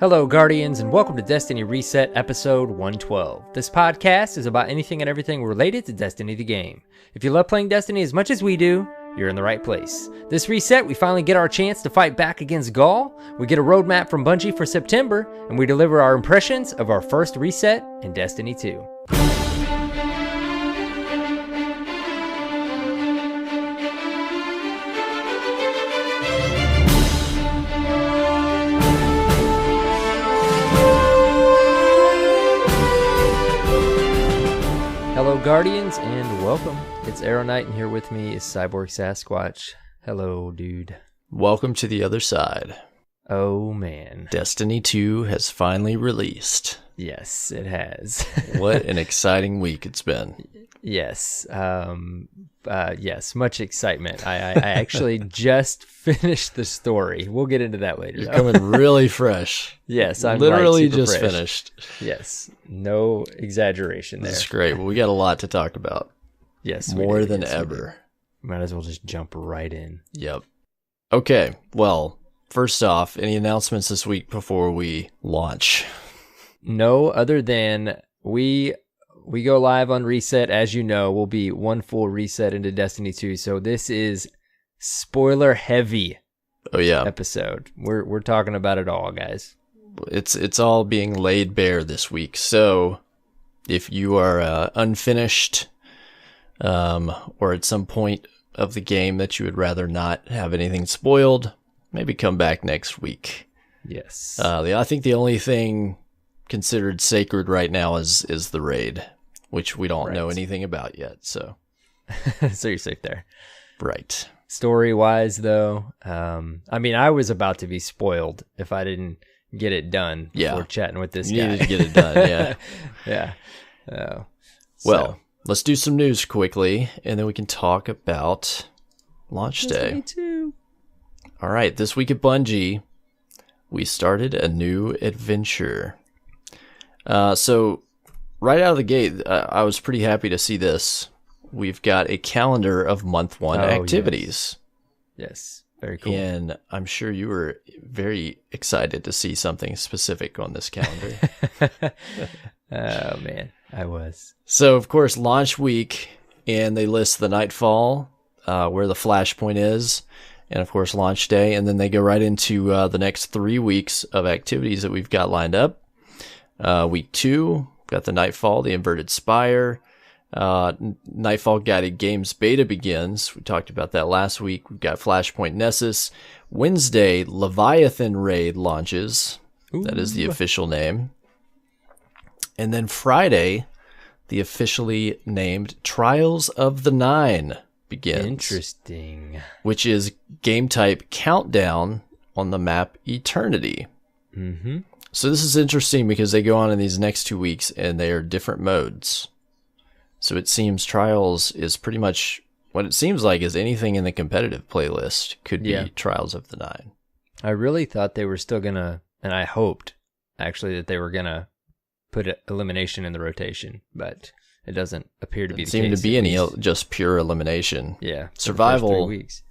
Hello, Guardians, and welcome to Destiny Reset Episode 112. This podcast is about anything and everything related to Destiny the game. If you love playing Destiny as much as we do, you're in the right place. This reset, we finally get our chance to fight back against Gaul, we get a roadmap from Bungie for September, and we deliver our impressions of our first reset in Destiny 2. Hello, Guardians, and welcome. It's AER0KNIGHT, and here with me is CyborgSasquatch. Hello, dude. Welcome to the other side. Oh, man. Destiny 2 has finally released. Yes, it has. What an exciting week it's been. Yes. Yes, much excitement. I actually just finished the story. We'll get into that later. You're coming really fresh. Yes, I'm literally super just fresh. finished. Yes, no exaggeration there. That's great. Well, we got a lot to talk about. Yes, more than ever. Might as well just jump right in. Yep. Okay, well, first off, any announcements this week before we launch? No, other than we go live on Reset. As you know, we'll be one full reset into Destiny 2. So this is spoiler heavy. Oh yeah, episode. We're talking about it all, guys. It's all being laid bare this week. So if you are unfinished, or at some point of the game that you would rather not have anything spoiled, maybe come back next week. Yes. I think the only thing considered sacred right now is the raid, which we don't know anything about yet. So, so you're safe there, right? Story wise, though, I mean, I was about to be spoiled if I didn't get it done before chatting with this guy. You needed to get it done, yeah, yeah. Well, let's do some news quickly, and then we can talk about launch day. Me too. All right, this week at Bungie, we started a new adventure. So right out of the gate, I was pretty happy to see this. We've got a calendar of month one activities. Yes, very cool. And I'm sure you were very excited to see something specific on this calendar. Oh, man, I was. So, of course, launch week, and they list the Nightfall, where the flashpoint is, and, of course, launch day. And then they go right into the next 3 weeks of activities that we've got lined up. Week 2, got the Nightfall, the Inverted Spire. Nightfall Guided Games beta begins. We talked about that last week. We've got Flashpoint Nessus. Wednesday, Leviathan Raid launches. Ooh. That is the official name. And then Friday, the officially named Trials of the Nine begins. Interesting. Which is game type Countdown on the map Eternity. Mm-hmm. So this is interesting because they go on in these next 2 weeks and they are different modes. So it seems Trials is pretty much what it seems like is anything in the competitive playlist could be Trials of the Nine. I really thought they were still going to, and I hoped actually that they were going to put elimination in the rotation, but it doesn't appear to be the case. It seemed to be any just pure elimination. Yeah. Survival 3 weeks.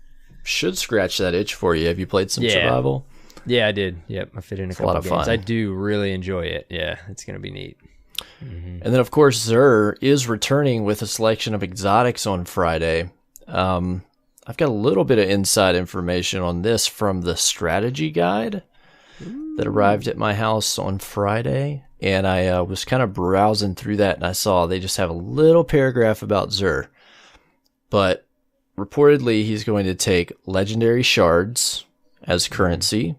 Should scratch that itch for you. Have you played some Survival? Yeah, I did. Yep, I fit in a couple of games. Fun. I do really enjoy it. Yeah, it's going to be neat. Mm-hmm. And then, of course, Xur is returning with a selection of exotics on Friday. I've got a little bit of inside information on this from the strategy guide that arrived at my house on Friday. And I was kind of browsing through that, and I saw they just have a little paragraph about Xur. But reportedly, he's going to take legendary shards as currency.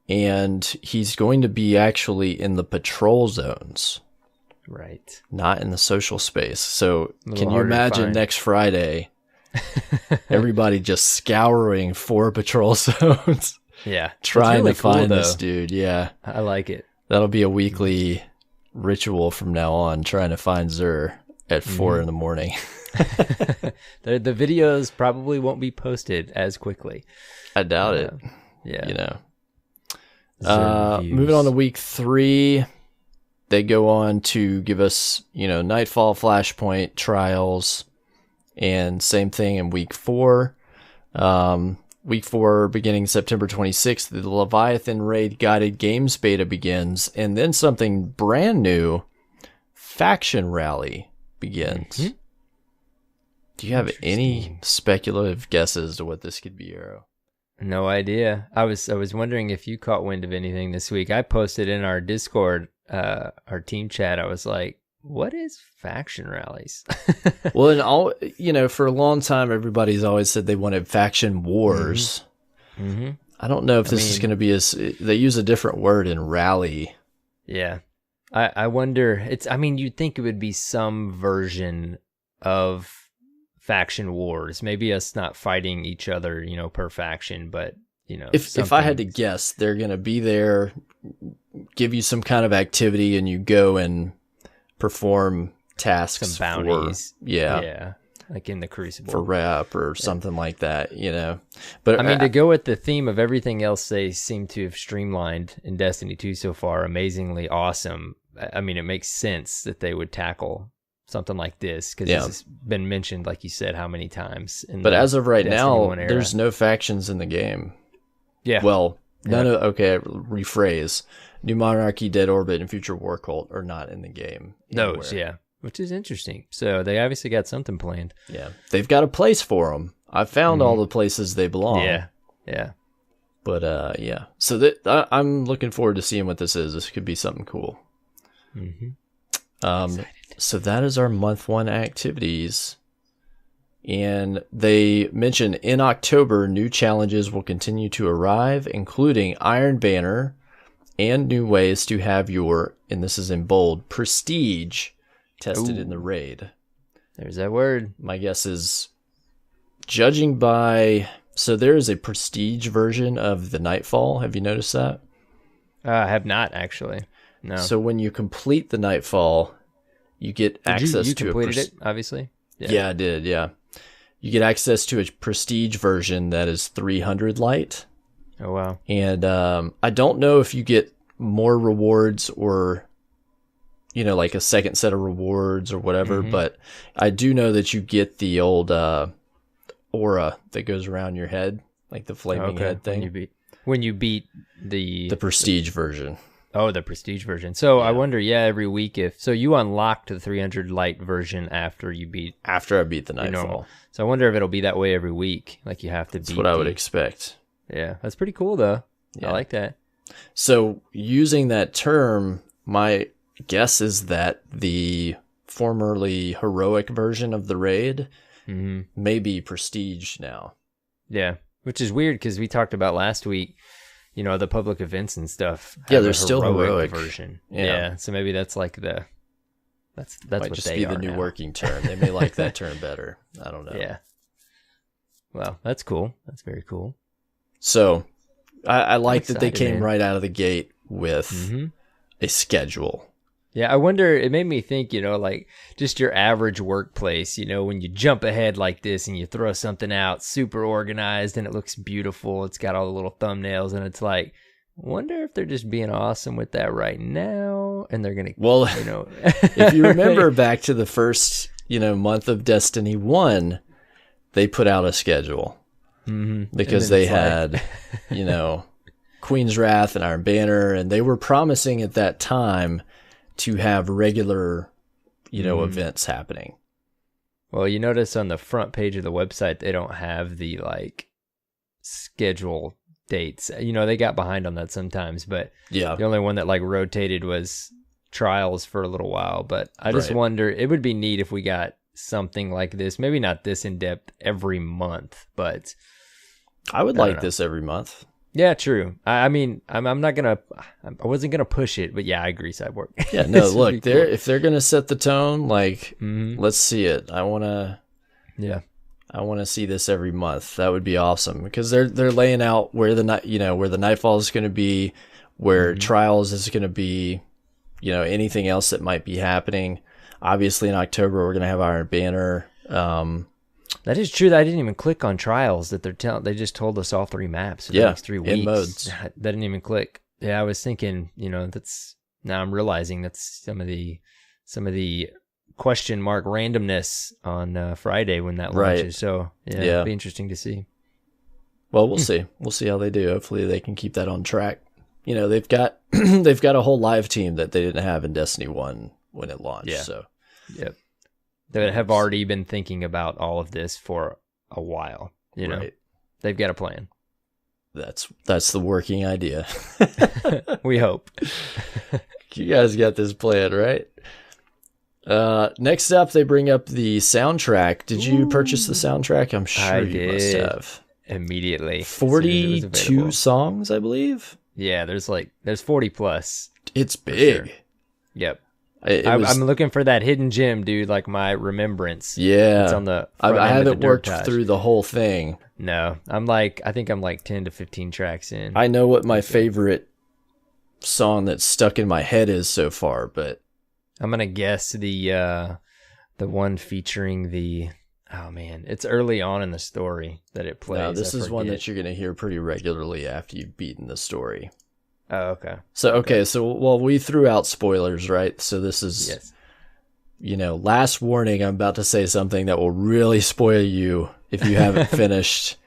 And he's going to be actually in the patrol zones. Right. Not in the social space. So can you imagine next Friday, everybody just scouring for patrol zones? Yeah. Trying to find this dude. Yeah. I like it. That'll be a weekly ritual from now on, trying to find Xur at 4 in the morning. The videos probably won't be posted as quickly. I doubt it. Yeah. You know. Moving on to week 3, they go on to give us, Nightfall, Flashpoint, Trials, and same thing in week 4. week 4, beginning September 26th, the Leviathan Raid Guided Games beta begins, and then something brand new, Faction Rally, begins. Mm-hmm. Do you have any speculative guesses to what this could be, Arrow? No idea. I was wondering if you caught wind of anything this week. I posted in our Discord, our team chat. I was like, "What is faction rallies?" Well, and all for a long time, everybody's always said they wanted faction wars. Mm-hmm. I don't know if this is going to be they use a different word in rally. Yeah, I wonder. You'd think it would be some version of faction wars, maybe us not fighting each other, per faction, but if I had to guess, they're gonna be there, give you some kind of activity, and you go and perform tasks, some bounties, yeah, like in the Crucible for rep or something like that, But to go with the theme of everything else they seem to have streamlined in Destiny 2 so far, amazingly awesome. It makes sense that they would tackle something like this, because this has been mentioned, like you said, how many times. But as of right now, there's no factions in the game. Yeah. Well, rephrase. New Monarchy, Dead Orbit, and Future War Cult are not in the game anywhere. Those, which is interesting. So they obviously got something planned. Yeah. They've got a place for them. I've found all the places they belong. Yeah. But, So I'm looking forward to seeing what this is. This could be something cool. Mm-hmm. So that is our month 1 activities. And they mentioned in October, new challenges will continue to arrive, including Iron Banner and new ways to have your, and this is in bold, prestige tested in the raid. There's that word. My guess is, judging by, so there is a prestige version of the Nightfall. Have you noticed that? I have not, actually. No. So when you complete the Nightfall, you get access to you completed it, obviously? Yeah, I did, yeah. You get access to a prestige version that is 300 light. Oh, wow. And I don't know if you get more rewards or, like a second set of rewards or whatever, but I do know that you get the old aura that goes around your head, like the flaming head thing. When you beat the prestige version. Oh, the prestige version. So I wonder, every week so you unlocked the 300 light version after I beat the Nightfall. So I wonder if it'll be that way every week, like you have to beat. That's what I would expect. Yeah, that's pretty cool though. Yeah. I like that. So using that term, my guess is that the formerly heroic version of the raid may be prestige now. Yeah, which is weird because we talked about last week, the public events and stuff. Yeah, there's still heroic version. Yeah. So maybe that's like that's might what just they be are the new now. working term. They may like that term better. I don't know. Yeah. Well, that's cool. That's very cool. So I like that they came right out of the gate with a schedule. Yeah, I wonder, it made me think, like just your average workplace, when you jump ahead like this and you throw something out super organized and it looks beautiful, it's got all the little thumbnails, and it's like, wonder if they're just being awesome with that right now, and they're going to, if you remember back to the first, month of Destiny 1, they put out a schedule because they had, Queen's Wrath and Iron Banner, and they were promising at that time to have regular, events happening. Well, you notice on the front page of the website, they don't have the schedule dates. They got behind on that sometimes, but the only one that rotated was Trials for a little while. But I just wonder, it would be neat if we got something like this, maybe not this in depth every month, but I would like this every month. Yeah, true. I wasn't gonna push it, but yeah, I agree, Cyborg. Yeah, no, look, if they're gonna set the tone, let's see it. I wanna see this every month. That would be awesome because they're laying out where the Nightfall is gonna be, where Trials is gonna be, anything else that might be happening. Obviously, in October we're gonna have Iron Banner. That is true. I didn't even click on Trials. That they just told us all 3 maps for the next 3 weeks. In modes. That didn't even click. Yeah, I was thinking, now I'm realizing that's some of the question mark randomness on Friday when that launches. So yeah, it'll be interesting to see. Well, we'll see. We'll see how they do. Hopefully they can keep that on track. You know, they've got they've got a whole live team that they didn't have in Destiny 1 when it launched. Yeah. So, yep. They have already been thinking about all of this for a while. You know, they've got a plan. That's the working idea. We hope. You guys got this plan, right? Next up, they bring up the soundtrack. Did you purchase the soundtrack? I'm sure you must have. Immediately. 42 songs, I believe. Yeah, there's 40 plus. It's big. Sure. Yep. I'm looking for that hidden gem, dude, like my remembrance. Yeah. It's on the I haven't worked through the whole thing. No. I think I'm like 10 to 15 tracks in. I know what my favorite song that's stuck in my head is so far, but I'm going to guess the one featuring the... Oh, man. It's early on in the story that it plays. No, this is one that you're going to hear pretty regularly after you've beaten the story. Oh, okay. So we threw out spoilers, right? So this is, yes. Last warning. I'm about to say something that will really spoil you if you haven't finished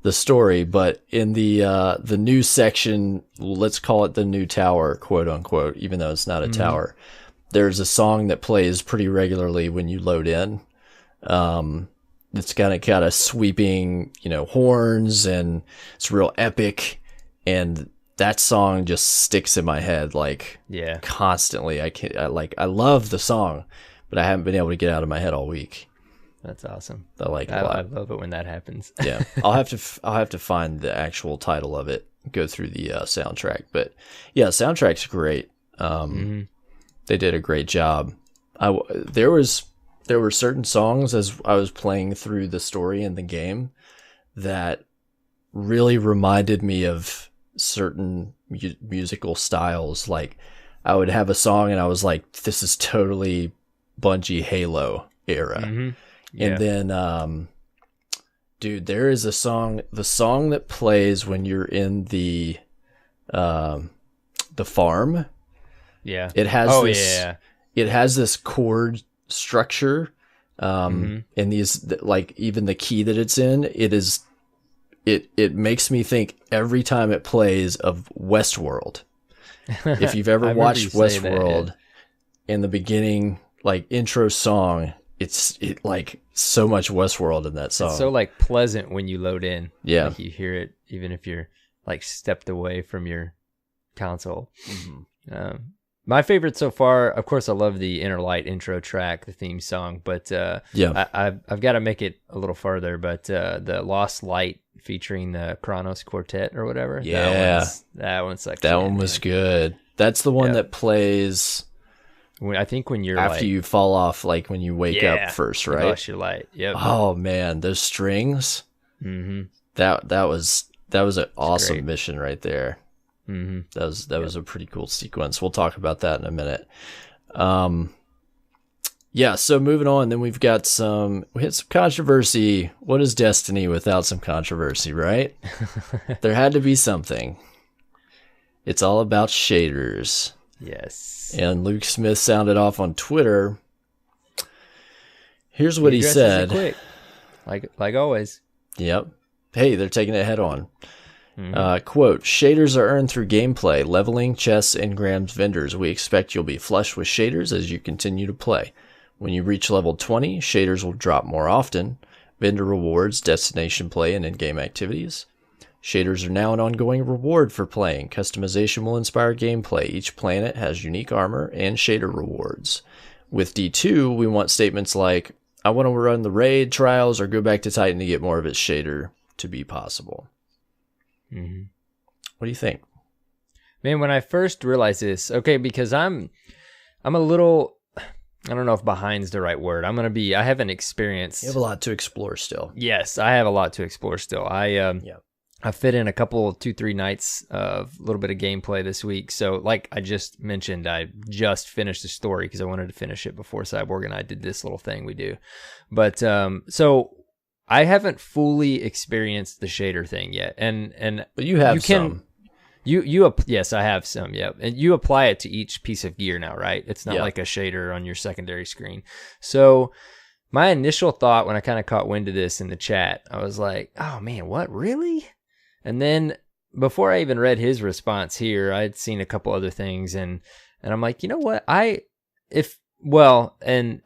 the story. But in the new section, let's call it the new tower, quote unquote, even though it's not a tower, there's a song that plays pretty regularly when you load in. It's got a sweeping, horns, and it's real epic, and that song just sticks in my head constantly. I love the song, but I haven't been able to get it out of my head all week. That's awesome. I like it a lot. I love it when that happens. Yeah, I'll have to find the actual title of it, go through the soundtrack. But yeah, soundtrack's great. They did a great job. There were certain songs as I was playing through the story in the game that really reminded me of certain musical styles. Like, I would have a song and I was like, this is totally Bungie Halo era. Yeah. And then, dude, there is the song that plays when you're in the farm. Yeah. It has it has this chord structure, and these, like, even the key that it's in, it makes me think every time it plays of Westworld. If you've ever watched Westworld, in the beginning, like, intro song, it's like so much Westworld in that song. It's so like pleasant when you load in. Yeah, like you hear it even if you're like stepped away from your console. My favorite so far, of course, I love the Inner Light intro track, the theme song, but I've got to make it a little further. But the Lost Light featuring the Kronos Quartet or whatever, that one's like that one was good. That's the one that plays. I think when you're after you fall off, like when you wake up first, right? Lost your light. Yep. Oh man, those strings. That was an awesome mission right there. That was a pretty cool sequence. We'll talk about that in a minute. So moving on, then we hit some controversy. What is Destiny without some controversy, right? There had to be something. It's all about shaders. Yes. And Luke Smith sounded off on Twitter. Here's what he said. Quick. Like always. Yep. Hey, they're taking it head on. Quote, shaders are earned through gameplay, leveling, chests, engrams, vendors. We expect you'll be flush with shaders as you continue to play. When you reach level 20, shaders will drop more often. Vendor rewards, destination play, and in-game activities. Shaders are now an ongoing reward for playing. Customization will inspire gameplay. Each planet has unique armor and shader rewards. With D2, we want statements like, I want to run the raid trials or go back to Titan to get more of its shader to be possible. What do you think? Man, when I first realized this, because I'm a little, I don't know if behind's the right word. I haven't experienced. You have a lot to explore still. Yes, I have a lot to explore still. I fit in a couple 2-3 nights of a little bit of gameplay this week. So like I just mentioned, I just finished the story because I wanted to finish it before Cyborg and I did this little thing we do. But so I haven't fully experienced the shader thing yet. But you have some. Yes, I have some, yeah. And you apply it to each piece of gear now, right? It's not like a shader on your secondary screen. So my initial thought when I kind of caught wind of this in the chat, I was like, oh man, what, really? And then before I even read his response here, I'd seen a couple other things, and I'm like, you know what? And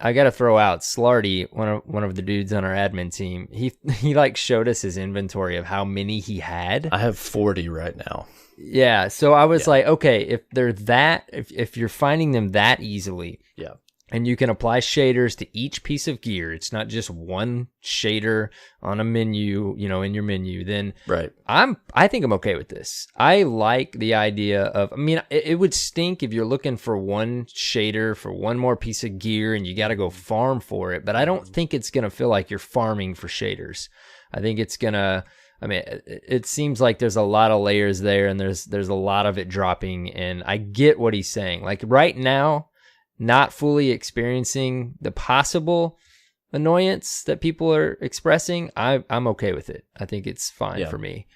I got to throw out Slarty, one of the dudes on our admin team. He like showed us his inventory of how many he had. I have 40 right now. Yeah, so I was like, okay, if they're if you're finding them that easily, yeah, and you can apply shaders to each piece of gear, it's not just one shader on a menu, in your menu, then right. I think I'm okay with this. I like the idea of, it would stink if you're looking for one shader for one more piece of gear and you got to go farm for it, but I don't think it's going to feel like you're farming for shaders. I think it's going to, it seems like there's a lot of layers there, and there's a lot of it dropping, and I get what he's saying. Like right now, not fully experiencing the possible annoyance that people are expressing, I'm okay with it. I think it's fine for me.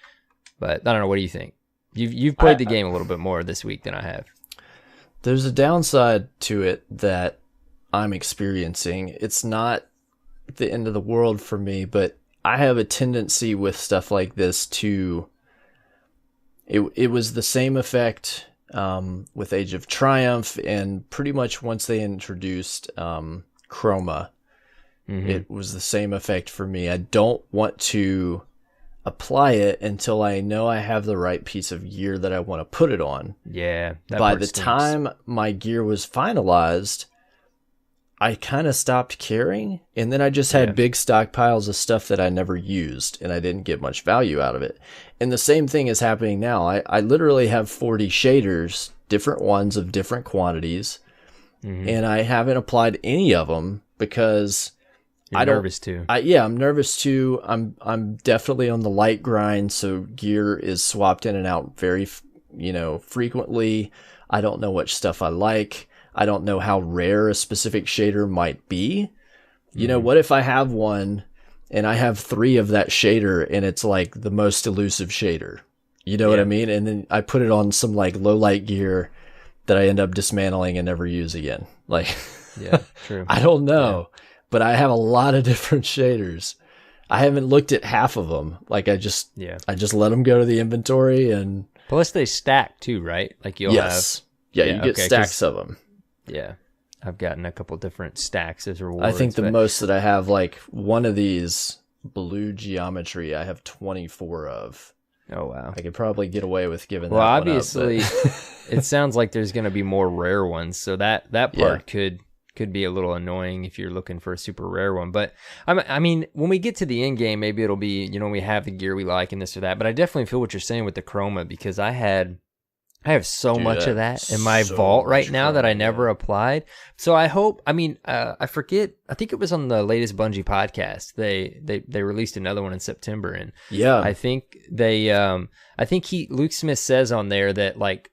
But I don't know, what do you think? You've played the game a little bit more this week than I have. There's a downside to it that I'm experiencing. It's not the end of the world for me, but I have a tendency with stuff like this to... It was the same effect with Age of Triumph, and pretty much once they introduced Chroma, it was the same effect for me. I don't want to apply it until I know I have the right piece of gear that I want to put it on. Yeah. By the time my gear was finalized, I kind of stopped caring, and then I just had big stockpiles of stuff that I never used, and I didn't get much value out of it. And the same thing is happening now. I literally have 40 shaders, different ones of different quantities, and I haven't applied any of them because I'm nervous too. I'm nervous too. I'm definitely on the light grind, so gear is swapped in and out very, frequently. I don't know which stuff I like. I don't know how rare a specific shader might be. What if I have one and I have 3 of that shader and it's like the most elusive shader? You know what I mean? And then I put it on some like low light gear that I end up dismantling and never use again. Like, yeah, true. I don't know, but I have a lot of different shaders. I haven't looked at half of them. Like I just let them go to the inventory, and plus they stack too, right? Like you'll have. Yeah, you get stacks of them. Yeah, I've gotten a couple different stacks as rewards. I think the most that I have, like one of these blue geometry, I have 24 of. Oh, wow. I could probably get away with giving that one up. Well, obviously, it sounds like there's going to be more rare ones, so that part could be a little annoying if you're looking for a super rare one. But, I mean, when we get to the end game, maybe it'll be, we have the gear we like and this or that. But I definitely feel what you're saying with the chroma, because I have so much of that in my vault right now that I never applied. So I hope, I forget, I think it was on the latest Bungie podcast. They released another one in September, and I think Luke Smith says on there that like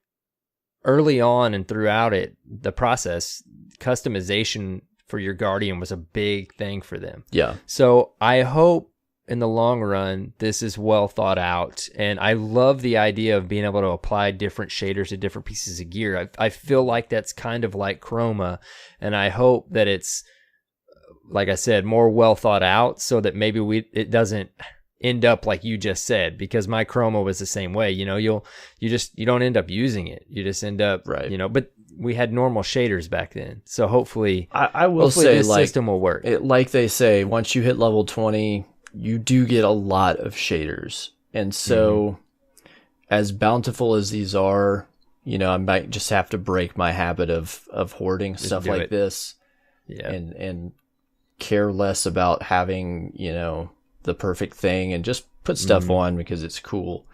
early on and throughout the process, customization for your Guardian was a big thing for them. Yeah. So I hope in the long run, this is well thought out. And I love the idea of being able to apply different shaders to different pieces of gear. I feel like that's kind of like Chroma. And I hope that it's, like I said, more well thought out, so that maybe it doesn't end up like you just said, because my Chroma was the same way. You don't end up using it. You just end up, but we had normal shaders back then. So hopefully, I will say this system will work. Like they say, once you hit level 20, you do get a lot of shaders. And so as bountiful as these are, I might just have to break my habit of hoarding just stuff like this. Yeah. And care less about having, the perfect thing, and just put stuff on because it's cool.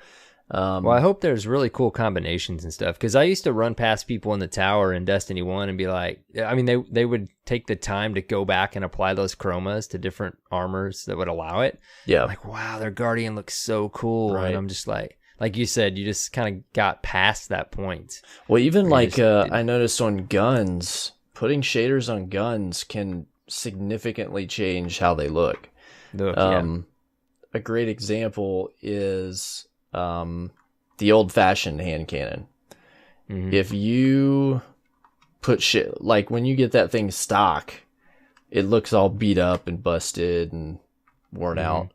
Well, I hope there's really cool combinations and stuff, because I used to run past people in the tower in Destiny 1 and be like, they would take the time to go back and apply those chromas to different armors that would allow it. Yeah. I'm like, wow, their Guardian looks so cool. Right. And I'm just like you said, you just kind of got past that point. Well, even I noticed on guns, putting shaders on guns can significantly change how they look. A great example is the old-fashioned hand cannon. If you put like when you get that thing stock, it looks all beat up and busted and worn out.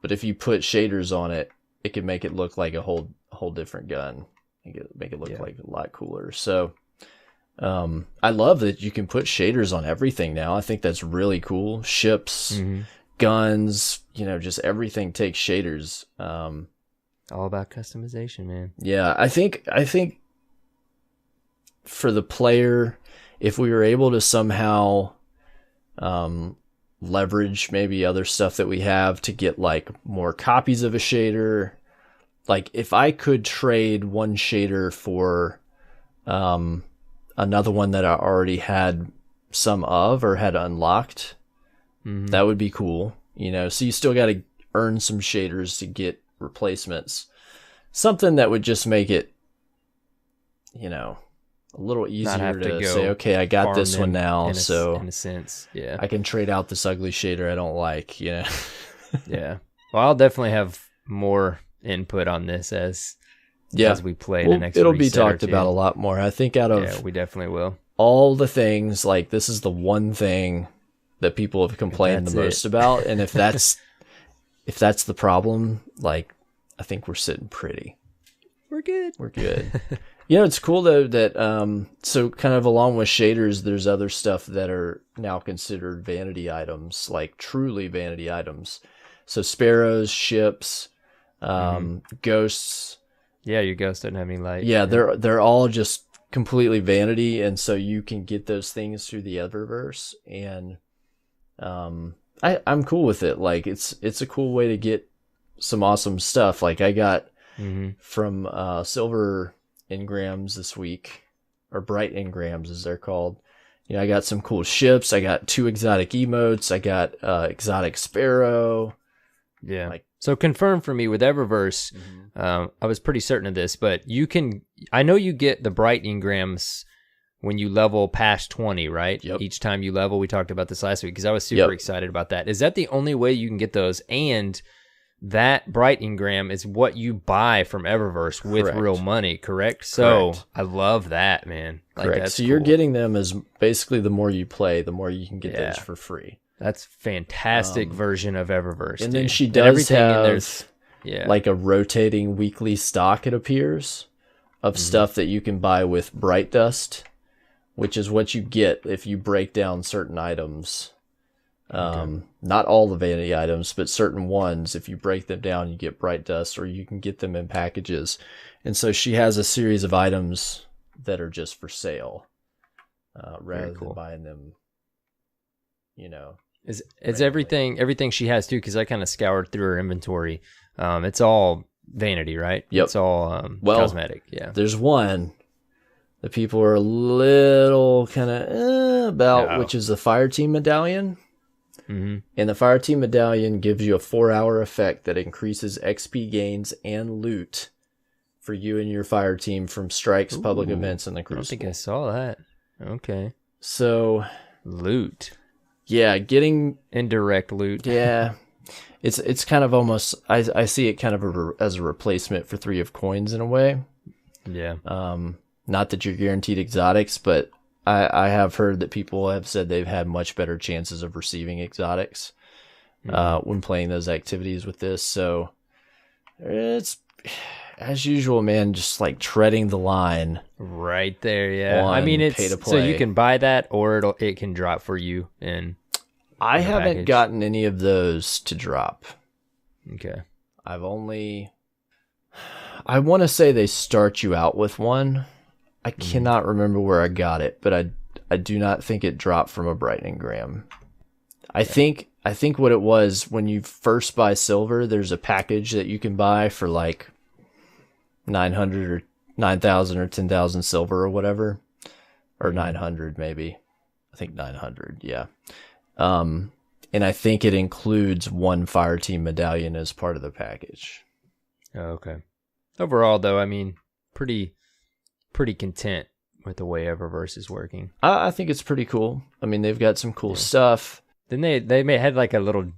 But if you put shaders on it, it can make it look like a whole different gun. Make it look like a lot cooler. So I love that you can put shaders on everything now. I think that's really cool. Ships, guns, just everything takes shaders. All about customization, man. Yeah, I think for the player, if we were able to somehow leverage maybe other stuff that we have to get like more copies of a shader, like if I could trade one shader for another one that I already had some of or had unlocked, that would be cool. So you still got to earn some shaders to get replacements. Something that would just make it, a little easier to say, okay, I got this one now, so in a sense, yeah, I can trade out this ugly shader I don't like. Yeah. Well, I'll definitely have more input on this as we play the next. It'll be talked about a lot more. I think we definitely will. All the things, like this is the one thing that people have complained the most about, and if that's the problem, like I think we're sitting pretty. We're good. It's cool though that so kind of along with shaders, there's other stuff that are now considered vanity items, like truly vanity items. So sparrows, ships, ghosts. Yeah, your ghost doesn't have any light. Yeah, they're all just completely vanity, and so you can get those things through the Eververse, and I'm cool with it. Like it's a cool way to get some awesome stuff. Like I got from silver engrams this week, or bright engrams as they're called. I got some cool ships. I got 2 exotic emotes. I got exotic sparrow. Yeah. So confirm for me with Eververse. I was pretty certain of this, but I know you get the bright engrams when you level past 20, right? Yep. Each time you level. We talked about this last week because I was super excited about that. Is that the only way you can get those? And that bright engram is what you buy from Eververse with real money, correct? So I love that, man. Correct. That's so cool. You're getting them as basically the more you play, the more you can get those for free. That's fantastic version of Eververse. And then she does have like a rotating weekly stock, it appears, of stuff that you can buy with Bright Dust, which is what you get if you break down certain items. Not all the vanity items, but certain ones. If you break them down, you get Bright Dust, or you can get them in packages. And so she has a series of items that are just for sale, rather than buying them. It's everything she has too, because I kind of scoured through her inventory. It's all vanity, right? Yep. It's all cosmetic. Yeah. There's one that people are a little kind of about, which is the Fire Team Medallion. And the Fire Team Medallion gives you a 4-hour effect that increases XP gains and loot for you and your fire team from strikes, public events, and the Crucible. I don't think I saw that. Okay. So loot. Yeah, getting indirect loot. Yeah. It's kind of almost, I see it kind of as a replacement for 3 of Coins in a way. Yeah. Not that you're guaranteed exotics, but I have heard that people have said they've had much better chances of receiving exotics when playing those activities with this. So it's, as usual, man, just like treading the line. Right there, yeah. I mean, it's pay to play. So you can buy that, or it can drop for you. And I haven't gotten any of those to drop. Okay. I want to say they start you out with one. I cannot remember where I got it, but I do not think it dropped from a Bright Engram. I think what it was, when you first buy silver, there's a package that you can buy for like 900 or 9,000 or 10,000 silver or whatever, or 900 maybe. I think 900, yeah. And I think it includes one Fire Team Medallion as part of the package. Oh, okay. Overall, though, I mean, pretty content with the way Eververse is working. I think it's pretty cool. I mean, they've got some cool stuff. Then they had like a little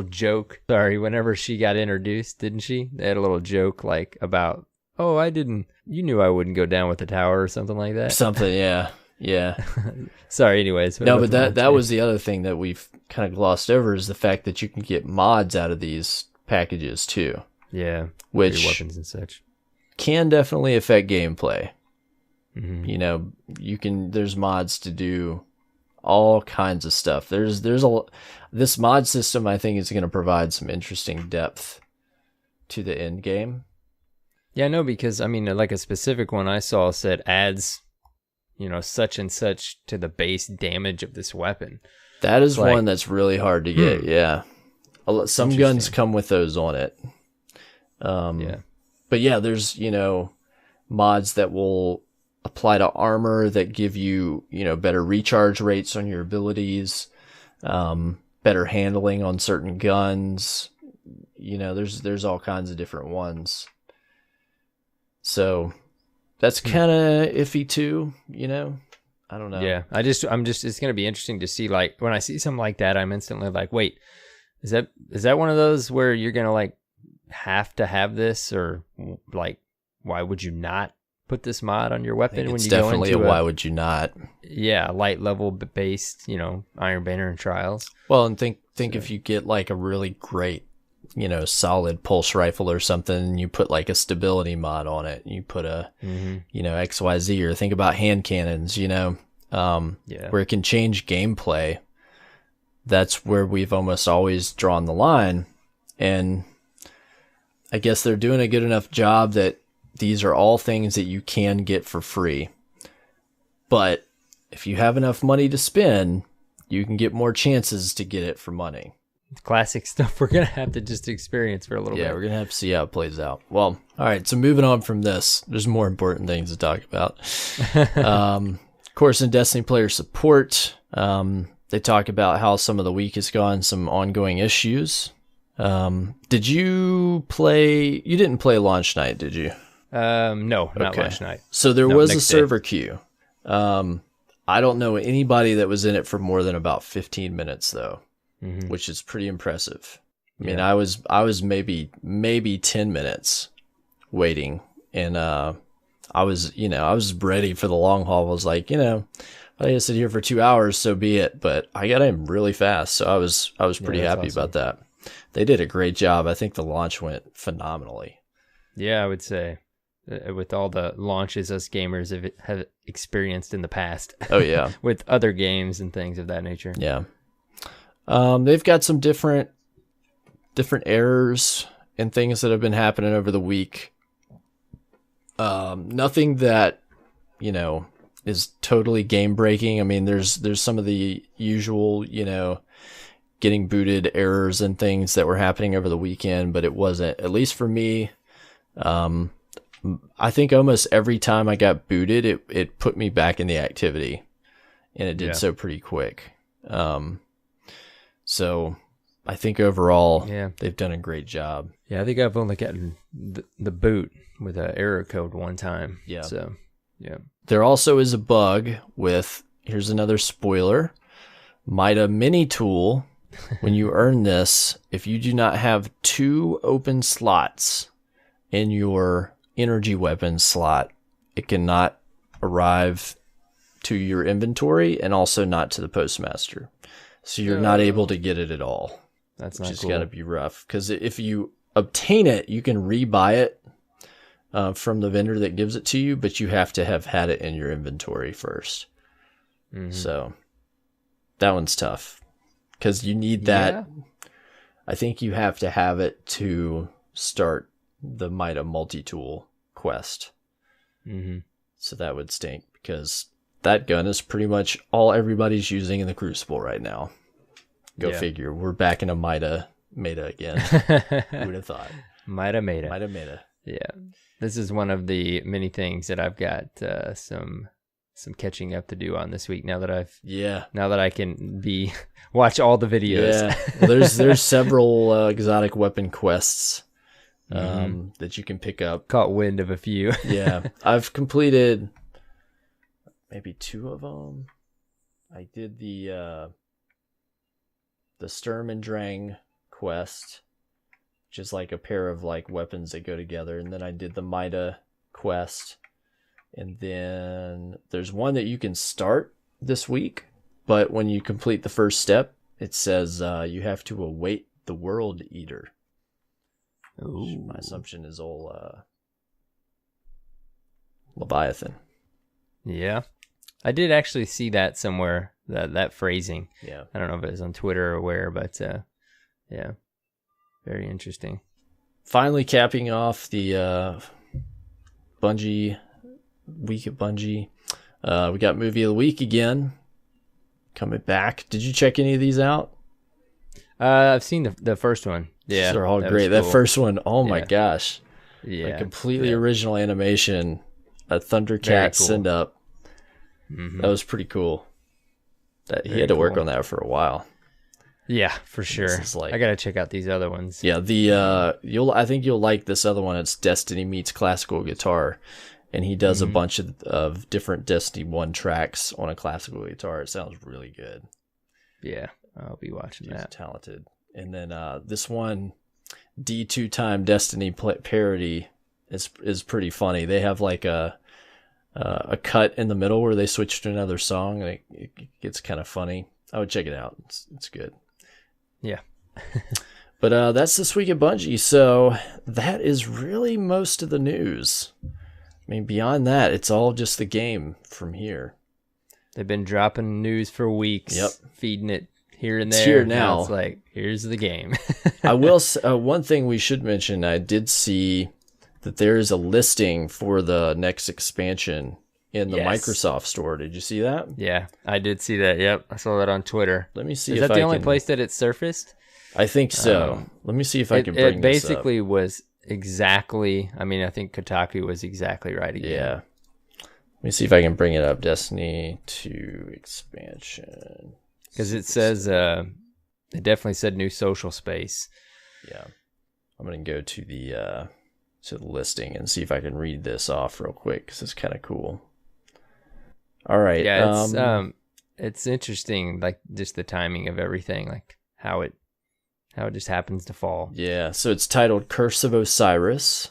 joke. Sorry, whenever she got introduced, didn't she? They had a little joke like about, oh, you knew I wouldn't go down with the tower or something like that. Something, yeah. Yeah. Sorry, anyways. No, but that was the other thing that we've kind of glossed over, is the fact that you can get mods out of these packages too. Yeah, which weapons and such can definitely affect gameplay. Mm-hmm. You know, there's mods to do all kinds of stuff. This mod system, I think, is going to provide some interesting depth to the end game. Yeah, no, because I mean, like a specific one I saw said adds, such and such to the base damage of this weapon. That is one that's really hard to get. Yeah, some guns come with those on it. Yeah, but yeah, there's mods that will apply to armor that give you better recharge rates on your abilities, better handling on certain guns. There's all kinds of different ones. So that's kind of iffy too, I don't know. Yeah, it's going to be interesting to see, like, when I see something like that, I'm instantly like, wait, is that one of those where you're going to, like, have to have this, or, like, why would you not put this mod on your weapon when you go into definitely why would you not? Yeah, light level based, Iron Banner and Trials. Well, and think if you get, like, a really great, solid pulse rifle or something, and you put like a stability mod on it, you put a, XYZ, or think about hand cannons, where it can change gameplay. That's where we've almost always drawn the line. And I guess they're doing a good enough job that these are all things that you can get for free. But if you have enough money to spend, you can get more chances to get it for money. Classic stuff we're going to have to just experience for a little bit. Yeah, we're going to have to see how it plays out. Well, all right, so moving on from this, there's more important things to talk about. Of course, in Destiny player support, they talk about how some of the week has gone, some ongoing issues. Did you play... You didn't play launch night, did you? No, not launch night. So there was a server queue. I don't know anybody that was in it for more than about 15 minutes, though. Mm-hmm. Which is pretty impressive. I mean, I was maybe 10 minutes waiting, and I was ready for the long haul. I was like, I gotta sit here for 2 hours, so be it. But I got in really fast, so I was pretty happy about that. They did a great job. I think the launch went phenomenally. Yeah, I would say, with all the launches us gamers have experienced in the past. Oh yeah, with other games and things of that nature. Yeah. They've got some different errors and things that have been happening over the week. Nothing that, is totally game breaking. I mean, there's some of the usual, getting booted errors and things that were happening over the weekend, but it wasn't, at least for me. I think almost every time I got booted, it put me back in the activity, and it did so pretty quick. So I think overall, they've done a great job. Yeah, I think I've only gotten the boot with an error code one time. Yeah. So, yeah. There also is a bug with, here's another spoiler, Mida Mini Tool. When you earn this, if you do not have 2 open slots in your energy weapon slot, it cannot arrive to your inventory and also not to the postmaster. So you're not able to get it at all. That's not cool. Which has got to be rough. Because if you obtain it, you can rebuy it from the vendor that gives it to you, but you have to have had it in your inventory first. Mm-hmm. So that one's tough. Because you need that. Yeah. I think you have to have it to start the Mida multi-tool quest. Mm-hmm. So that would stink, because that gun is pretty much all everybody's using in the Crucible right now. Go figure. We're back in a Mida again. Who would have thought? Mida. Yeah. This is one of the many things that I've got some catching up to do on this week, now that I can watch all the videos. Yeah. There's several exotic weapon quests that you can pick up. Caught wind of a few. Yeah. I've completed maybe 2 of them. I did the Sturm and Drang quest, which is like a pair of like weapons that go together, and then I did the Mida quest, and then there's one that you can start this week, but when you complete the first step, it says you have to await the World Eater. Ooh. My assumption is old Leviathan. Yeah. I did actually see that somewhere, that phrasing. Yeah. I don't know if it was on Twitter or where, but yeah. Very interesting. Finally capping off the Bungie week at Bungie. We got movie of the week again. Coming back. Did you check any of these out? I've seen the first one. Yeah. They're all that great. was That cool. first one, oh my Yeah. gosh. Yeah. A completely Yeah. original animation. A Thundercat Very cool. send up. Mhm. That was pretty cool. He Very had to work cool. on that for a while. Yeah, for sure. is like- I gotta check out these other ones. Yeah, I think you'll like this other one. It's Destiny meets classical guitar, and he does a bunch of different Destiny 1 tracks on a classical guitar. It sounds really good. Yeah, I'll be watching He's that. talented. And then this one D2 time Destiny parody is pretty funny. They have like a cut in the middle where they switch to another song, and it gets kind of funny. I would check it out. It's good. Yeah. But that's this week at Bungie. So that is really most of the news. I mean, beyond that, it's all just the game from here. They've been dropping news for weeks. Yep. Feeding it here and It's there. here now. It's like, here's the game. I will. One thing we should mention. I did see that there is a listing for the next expansion in the Yes. Microsoft store. Did you see that? Yeah, I did see that. Yep, I saw that on Twitter. Let me see Is if that the I only can- place that it surfaced? I think so. Let me see if I can bring It this up. basically was exactly. I mean, I think Kotaku was exactly right again. Yeah. Let me see if I can bring it up. Destiny 2 expansion. Because it says it definitely said new social space. Yeah. I'm going to go to the listing and see if I can read this off real quick because it's kind of cool. All right. Yeah, it's interesting, like just the timing of everything, like how it just happens to fall. Yeah, so it's titled Curse of Osiris.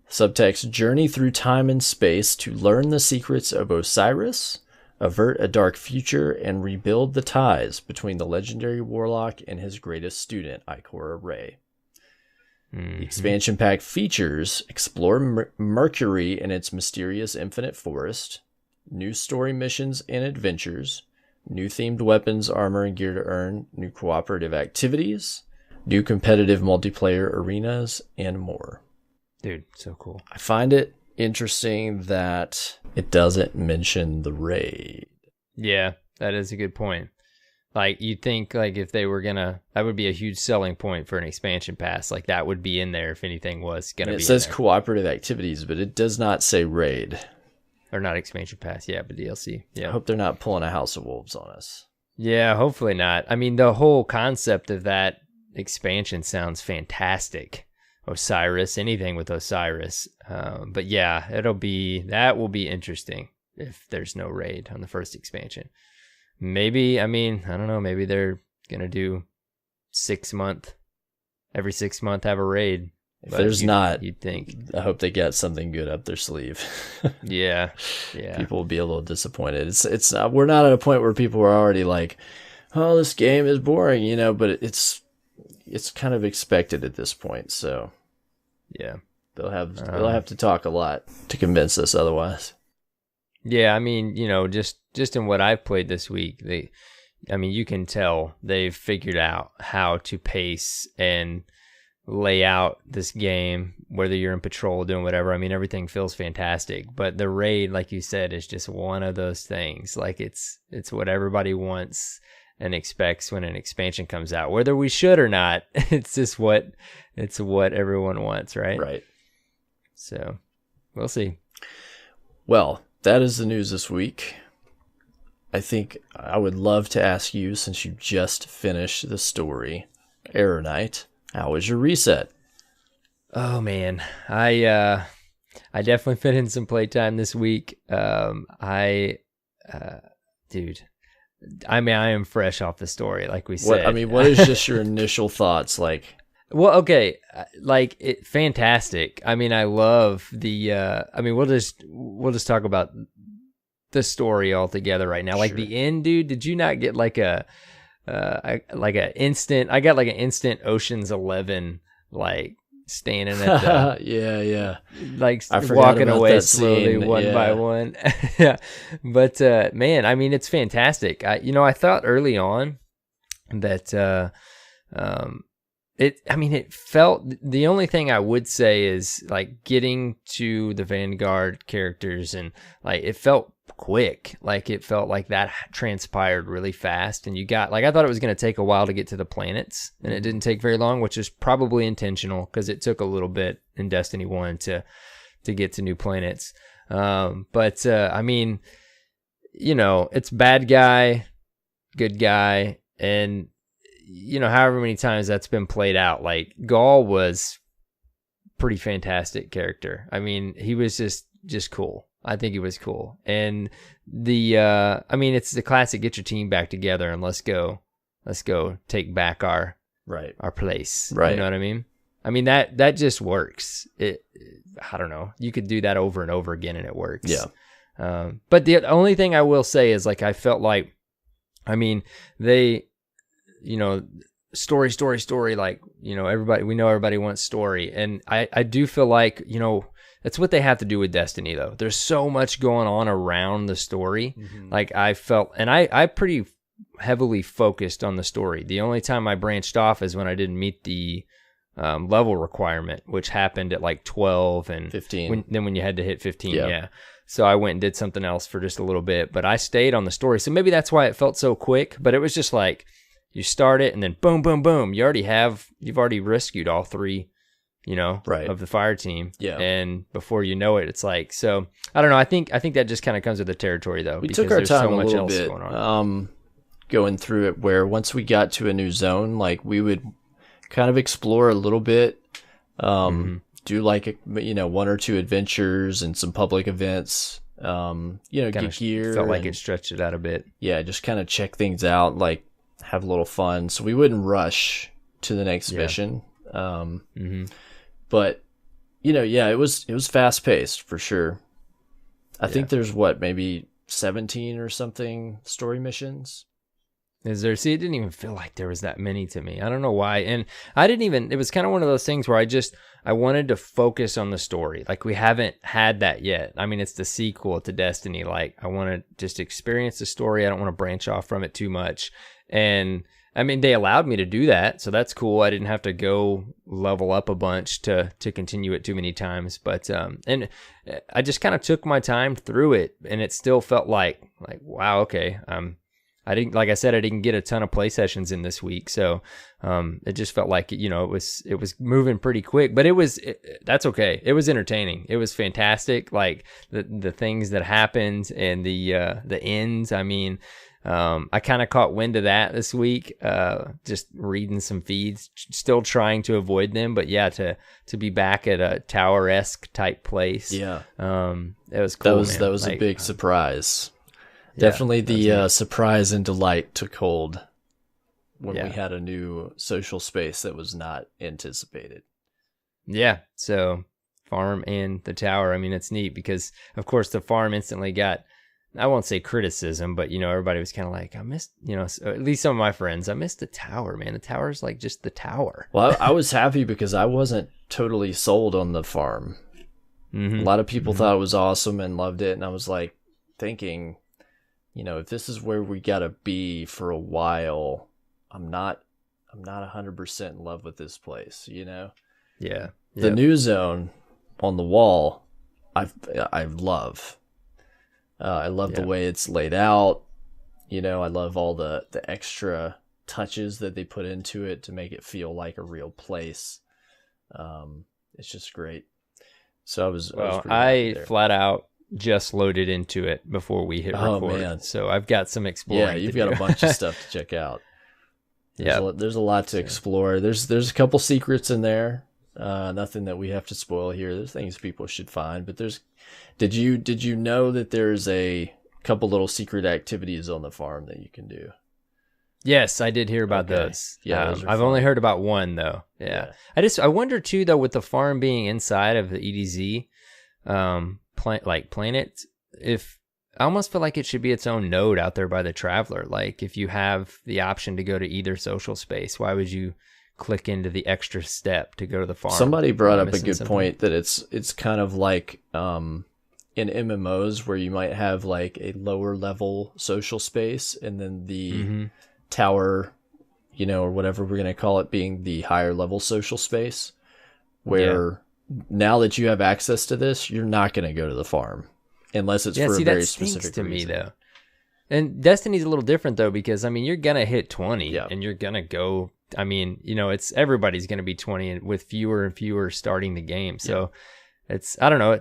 Subtext: Journey through time and space to learn the secrets of Osiris, avert a dark future, and rebuild the ties between the legendary warlock and his greatest student, Ikora Rey. The expansion pack features explore Mercury and its mysterious infinite forest, new story missions and adventures, new themed weapons, armor, and gear to earn, new cooperative activities, new competitive multiplayer arenas, and more. Dude, so cool. I find it interesting that it doesn't mention the raid. Yeah, that is a good point. Like, you'd think, like, if they were gonna, that would be a huge selling point for an expansion pass. Like, that would be in there if anything was gonna be It says in there. cooperative activities, but it does not say raid. Or not expansion pass, yeah, but DLC. I Yeah. hope they're not pulling a House of Wolves on us. Yeah, hopefully not. I mean, the whole concept of that expansion sounds fantastic. Osiris, anything with Osiris. But yeah, that will be interesting if there's no raid on the first expansion. Maybe, I mean, I don't know, maybe they're gonna do every 6 month have a raid. If But there's not, you'd think. I hope they get something good up their sleeve. Yeah. People will be a little disappointed. It's we're not at a point where people are already like, oh, this game is boring, but it's kind of expected at this point. So Yeah. they'll have to talk a lot to convince us otherwise. Yeah, I mean, just in what I've played this week, you can tell they've figured out how to pace and lay out this game, whether you're in patrol doing whatever. I mean, everything feels fantastic, but the raid, like you said, is just one of those things. Like it's what everybody wants and expects when an expansion comes out, whether we should or not. It's just what everyone wants, right? Right. So we'll see. Well, that is the news this week. I think I would love to ask you, since you just finished the story, Error Knight, how was your reset? Oh man, I definitely fit in some playtime this week. Dude, I mean, I am fresh off the story, like we said. What is just your initial thoughts like? Well, okay, fantastic. I mean, I love the. We'll just talk about the story altogether right now. Like Sure. the end, dude. Did you not get like a I got like an instant Ocean's 11, like standing at the yeah. like I forgot walking about away that slowly scene, one by yeah. one. Yeah, but man, I mean, it's fantastic. I thought early on that it felt, the only thing I would say is like getting to the Vanguard characters, and like it felt quick. Like it felt like that transpired really fast, and you got, like, I thought it was going to take a while to get to the planets, and it didn't take very long, which is probably intentional because it took a little bit in Destiny 1 to get to new planets. But I mean, it's bad guy, good guy, and however many times that's been played out, like Gaul was pretty fantastic character. I mean, he was just cool. I think he was cool. And I mean, it's the classic, get your team back together and let's go take back our place. Right. You know what I mean? I mean, that just works. I don't know. You could do that over and over again and it works. Yeah. But the only thing I will say is, like, I felt like, I mean, they, story, like, everybody wants story. And I do feel like, that's what they have to do with Destiny, though. There's so much going on around the story. Mm-hmm. Like, I felt, and I pretty heavily focused on the story. The only time I branched off is when I didn't meet the level requirement, which happened at like 12 and 15. When you had to hit 15, yeah. So I went and did something else for just a little bit, but I stayed on the story. So maybe that's why it felt so quick, but it was just like, you start it and then boom, boom, boom. You've already rescued all three, of the fire team. Yeah. And before you know it, it's like, so I don't know. I think that just kind of comes with the territory, though. We because took our there's time so a much little else bit going on. Going through it, where once we got to a new zone, like we would kind of explore a little bit, do like, one or two adventures and some public events, get gear. Felt like it stretched it out a bit. Yeah, just kind of check things out, like have a little fun. So we wouldn't rush to the next mission. But it was fast paced for sure. I think there's maybe 17 or something story missions. Is there? See, it didn't even feel like there was that many to me. I don't know why. And I didn't even, it was kind of one of those things where I wanted to focus on the story. Like, we haven't had that yet. I mean, it's the sequel to Destiny. Like, I want to just experience the story. I don't want to branch off from it too much. And I mean, they allowed me to do that, so that's cool. I didn't have to go level up a bunch to continue it too many times. But and I just kind of took my time through it, and it still felt like wow, okay. I didn't get a ton of play sessions in this week, so it just felt like it was moving pretty quick. But that's okay. It was entertaining. It was fantastic. Like the things that happened and the ends. I mean. I kind of caught wind of that this week, just reading some feeds, still trying to avoid them, but yeah, to be back at a tower-esque type place. Yeah. It was cool. That was a big surprise. Definitely the surprise and delight took hold when we had a new social space that was not anticipated. Yeah. So farm and the tower, I mean, it's neat because of course the farm instantly got, I won't say criticism, but everybody was kind of like, I missed, at least some of my friends, I missed the tower, man. The tower's like just the tower. Well, I was happy because I wasn't totally sold on the farm. Mm-hmm. A lot of people thought it was awesome and loved it, and I was like thinking, if this is where we gotta be for a while, I'm not 100% in love with this place, Yeah. The new zone on the wall, I love. I love the way it's laid out. I love all the extra touches that they put into it to make it feel like a real place. It's just great. So I flat out just loaded into it before we hit record. Man. So I've got some exploring. Yeah, you've got a bunch of stuff to check out. There's a lot to explore. There's a couple secrets in there. Nothing that we have to spoil here. There's things people should find, but did you know that there's a couple little secret activities on the farm that you can do? Yes, I did hear about those. Yeah, I've only heard about one though. Yeah. I wonder too though, with the farm being inside of the EDZ planet, if I almost feel like it should be its own node out there by the traveler. Like if you have the option to go to either social space, why would you click into the extra step to go to the farm? Somebody brought up a good point that it's kind of like in MMOs where you might have like a lower level social space and then the tower, or whatever we're going to call it, being the higher level social space, where now that you have access to this, you're not going to go to the farm unless it's for a very specific to reason. Me though. And Destiny's a little different though, because I mean, you're going to hit 20 and you're going to go, I mean, it's everybody's going to be 20 and with fewer and fewer starting the game. So it's, I don't know,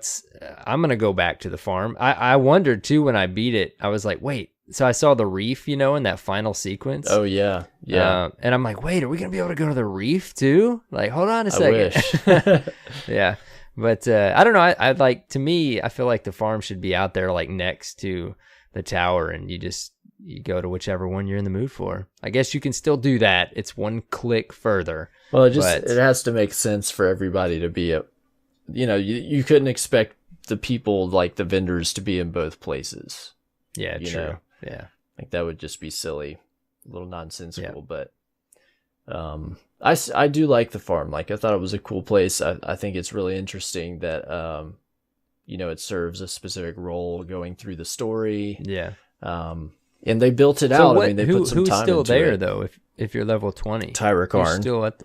I'm going to go back to the farm. I wondered too, when I beat it, I was like, wait, so I saw the reef, in that final sequence. Oh yeah. Yeah. And I'm like, wait, are we going to be able to go to the reef too? Like, hold on a second. I wish. Yeah. But I don't know. I like, to me, I feel like the farm should be out there like next to the tower, and you go to whichever one you're in the mood for. I guess you can still do that. It's one click further. Well, it has to make sense for everybody to be you couldn't expect the people, like the vendors, to be in both places. Yeah, true. Yeah. Like that would just be silly, a little nonsensical, but I do like the farm. Like I thought it was a cool place. I think it's really interesting that it serves a specific role going through the story. Yeah. And they built it out. I mean, they put some time into it. Who's still there though? If you're level 20, Tyra Karn. Still at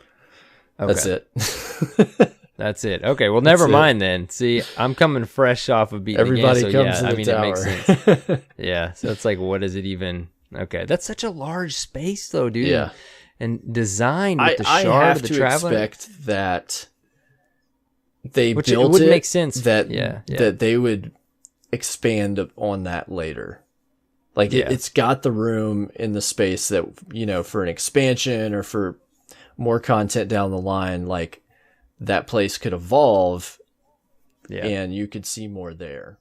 That's it. That's it. Okay. Well, never mind then. See, I'm coming fresh off of beating everybody the game. Comes to the tower. It makes sense. Yeah. So it's like, what is it even? Okay. That's such a large space though, dude. Yeah. And design with the I shard have of the to traveler. Expect that they Which built it would it make sense that that they would expand on that later. Like it's got the room in the space that for an expansion or for more content down the line, like that place could evolve, and you could see more there.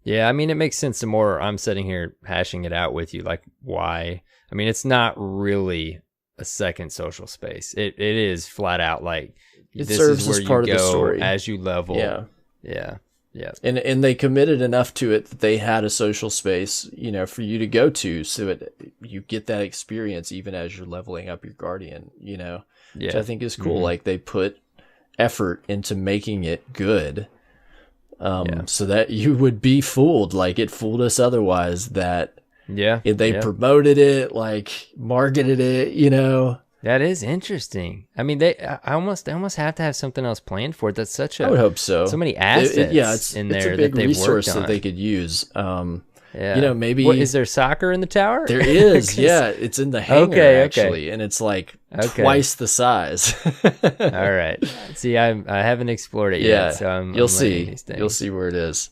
Yeah, I mean, it makes sense the more I'm sitting here hashing it out with you, like why. I mean, it's not really a second social space. It is flat out like it this serves is where as part you of the go story as you level. Yeah. And they committed enough to it that they had a social space, for you to go to, so you get that experience even as you're leveling up your guardian. Which I think is cool. Like they put effort into making it good. So that you would be fooled, like it fooled us otherwise, that they promoted it, like marketed it, That is interesting. I mean, they almost have to have something else planned for it. That's such a, I would hope so. So many assets in there it's a big that they've resource worked on. that they could use. Maybe is there soccer in the tower? There is. Yeah, it's in the hangar actually, and it's like twice the size. All right. See, I haven't explored it yet, so you'll see. You'll see where it is.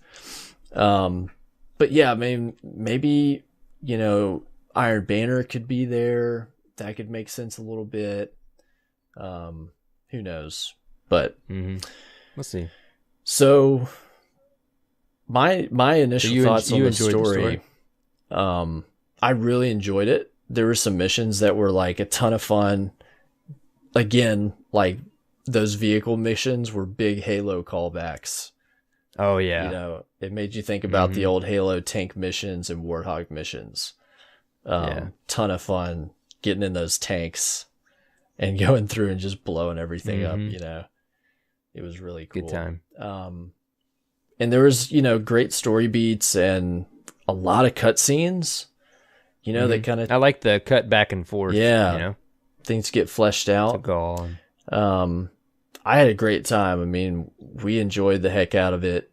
But yeah, maybe Iron Banner could be there. That could make sense a little bit. Who knows? But we'll see. So my initial thoughts on the story. I really enjoyed it. There were some missions that were like a ton of fun. Again, like those vehicle missions were big Halo callbacks. Oh yeah. It made you think about the old Halo tank missions and Warthog missions. Ton of fun getting in those tanks and going through and just blowing everything up, It was really cool. Good time. And there was, great story beats and a lot of cutscenes, that kind of... I like the cut back and forth. Yeah. Things get fleshed out. I had a great time. I mean, we enjoyed the heck out of it.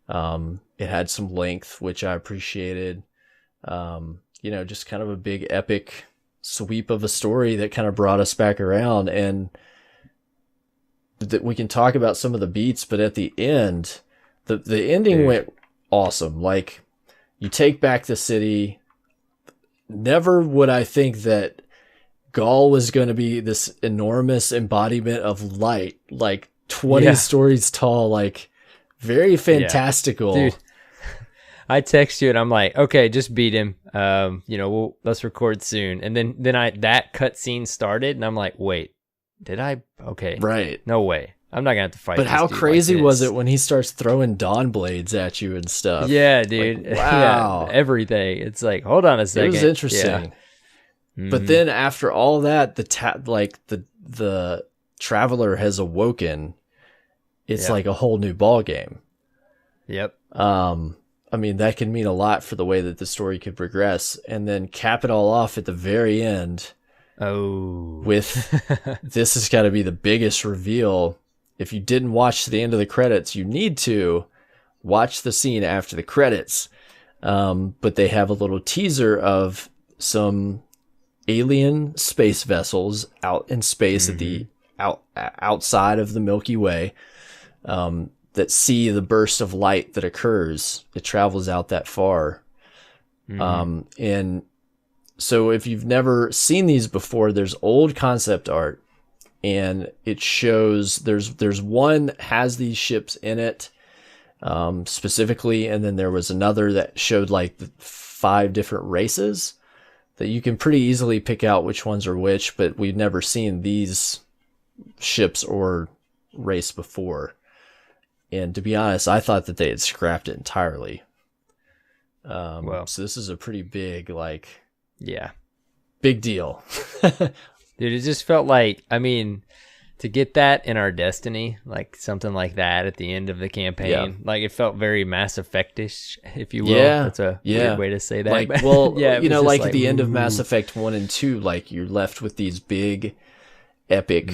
It had some length, which I appreciated. Just kind of a big epic sweep of a story that kind of brought us back around. And that we can talk about some of the beats, but at the end... The ending went awesome. Like, you take back the city. Never would I think that Gaul was going to be this enormous embodiment of light, like 20 stories tall, like very fantastical. Dude, I text you and I'm like, okay, just beat him. Let's record soon. And then that cutscene started and I'm like, wait, did I? Okay. Right. No way. I'm not gonna have to fight. But this how dude crazy like was this. it when he starts throwing dawn blades at you and stuff? Yeah, dude. Like, wow. Yeah, everything. It's like, hold on a second. It was interesting. Yeah. But then after all that, the traveler has awoken. It's like a whole new ball game. Yep. I mean, that can mean a lot for the way that the story could progress, and then cap it all off at the very end. Oh, with this has got to be the biggest reveal. If you didn't watch to the end of the credits, you need to watch the scene after the credits. But they have a little teaser of some alien space vessels out in space at the outside of the Milky Way, that see the burst of light that occurs. It travels out that far. And so if you've never seen these before, there's old concept art, and it shows there's one that has these ships in it, specifically, and then there was another that showed like the 5 different races that you can pretty easily pick out which ones are which, but we've never seen these ships or race before. And to be honest, I thought that they had scrapped it entirely. So this is a pretty big, big deal. Dude, it just felt like, I mean, to get that in our Destiny, like something like that at the end of the campaign, like it felt very Mass Effect-ish, if you will. Yeah, that's a weird way to say that. Like, well, yeah, you know, like at the end of Mass Effect 1 and 2, like you're left with these big, epic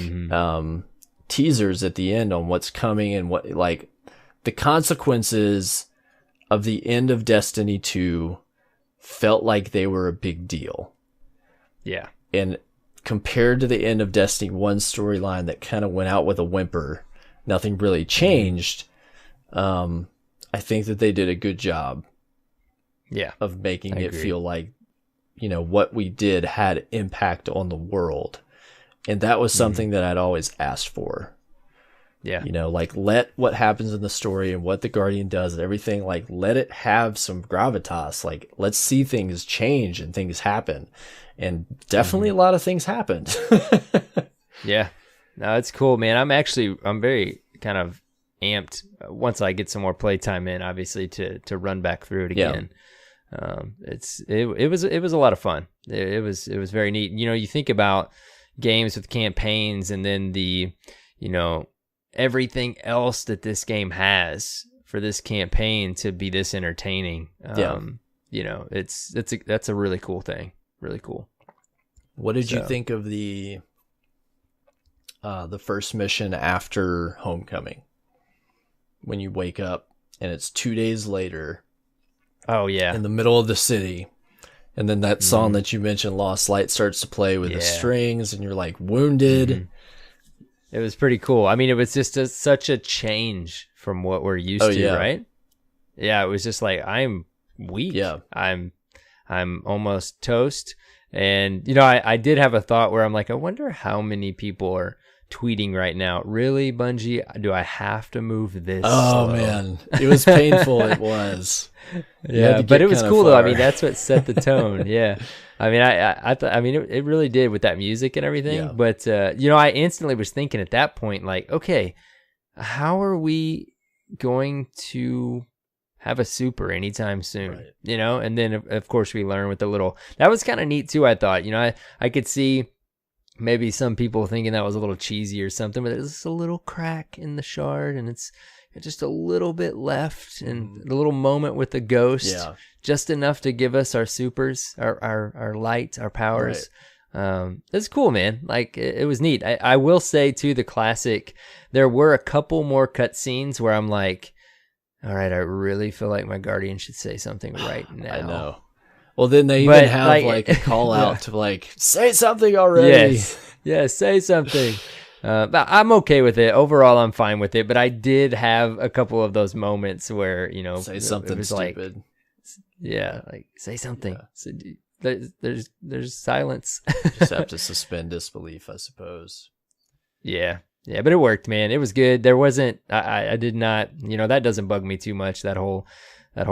teasers at the end on what's coming and what, like, the consequences of the end of Destiny 2 felt like they were a big deal. Yeah. And compared to the end of Destiny 1 storyline that kind of went out with a whimper, nothing really changed. I think that they did a good job of making it feel like, you know, what we did had impact on the world. And that was something that I'd always asked for. Yeah. You know, like, let what happens in the story and what the Guardian does and everything, like, let it have some gravitas. Like, let's see things change and things happen. And definitely a lot of things happened. Yeah. No, it's cool, man. I'm very kind of amped once I get some more playtime in, obviously, to run back through it again. It was a lot of fun. It was very neat. You know, you think about games with campaigns and then the, you know, everything else that this game has for this campaign to be this entertaining. You know, that's a really cool thing. Really cool. What did you think of the first mission after Homecoming? When you wake up and it's 2 days later. Oh yeah. In the middle of the city. And then that song that you mentioned, Lost Light, starts to play with the strings, and you're like wounded. It was pretty cool. I mean, it was just such a change from what we're used to, right? Yeah, it was just like, I'm weak. Yeah. I'm almost toast. And, you know, I did have a thought where I'm like, I wonder how many people are tweeting right now. Really, Bungie? Do I have to move this? Oh, slow? Man. It was painful. It was. Yeah, but it was cool, though. I mean, that's what set the tone. Yeah. I mean, I mean, it really did with that music and everything. Yeah. But, you know, I instantly was thinking at that point, like, okay, how are we going to have a super anytime soon? Right. You know? And then, of course, we learn with the little... That was kind of neat, too, I thought. You know, I could see maybe some people thinking that was a little cheesy or something, but there's a little crack in the shard, and it's just a little bit left, and the little moment with the ghost, just enough to give us our supers, our light, our powers. Right. It's cool, man. Like, it was neat. I will say, too, the classic, there were a couple more cutscenes where I'm like, all right, I really feel like my Guardian should say something right now. I know. Well, then they even have like a call out to like, say something already. Yes, say something. But I'm okay with it. Overall, I'm fine with it. But I did have a couple of those moments where, you know, say something it was stupid. Like say something. Yeah. So there's silence. Just have to suspend disbelief, I suppose. Yeah. Yeah, but it worked, man. It was good. There wasn't. I did not. That doesn't bug me too much. That whole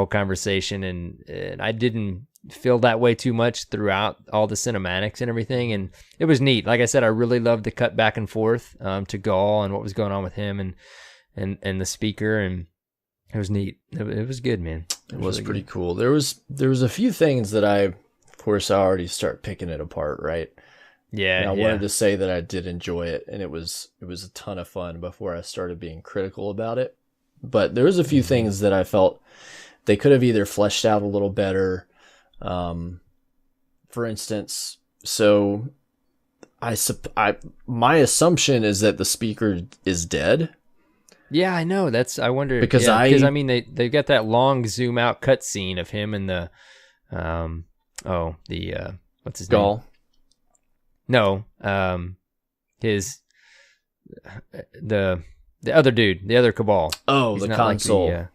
conversation, and I didn't feel that way too much throughout all the cinematics and everything. And it was neat. Like I said, I really loved the cut back and forth to Gaul and what was going on with him and the speaker, and it was neat. It was good, man. It was really pretty cool. There was a few things that I already start picking it apart, right? Yeah, and I wanted to say that I did enjoy it, and it was a ton of fun before I started being critical about it. But there was a few things that I felt they could have either fleshed out a little better. For instance, so my assumption is that the speaker is dead. Yeah, I know. I wonder because I mean they've got that long zoom out cut scene of him and the what's his Gaul? name? No, his the other dude, the other Cabal. Oh, He's the not console. Like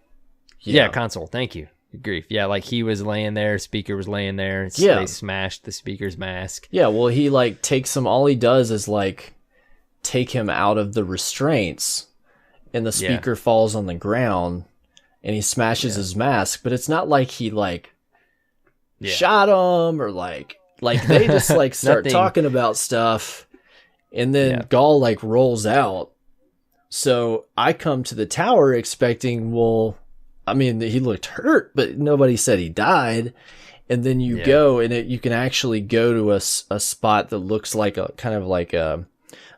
yeah, console. Thank you. Good grief. Yeah, like he was laying there, speaker was laying there. They smashed the speaker's mask. Yeah, well, he like takes him. All he does is like take him out of the restraints, and the speaker falls on the ground, and he smashes his mask. But it's not like he shot him or like they just like start talking about stuff, and then Gaul like rolls out. So I come to the tower expecting, well, I mean, he looked hurt, but nobody said he died. And then you go, and you can actually go to a spot that looks like a kind of like a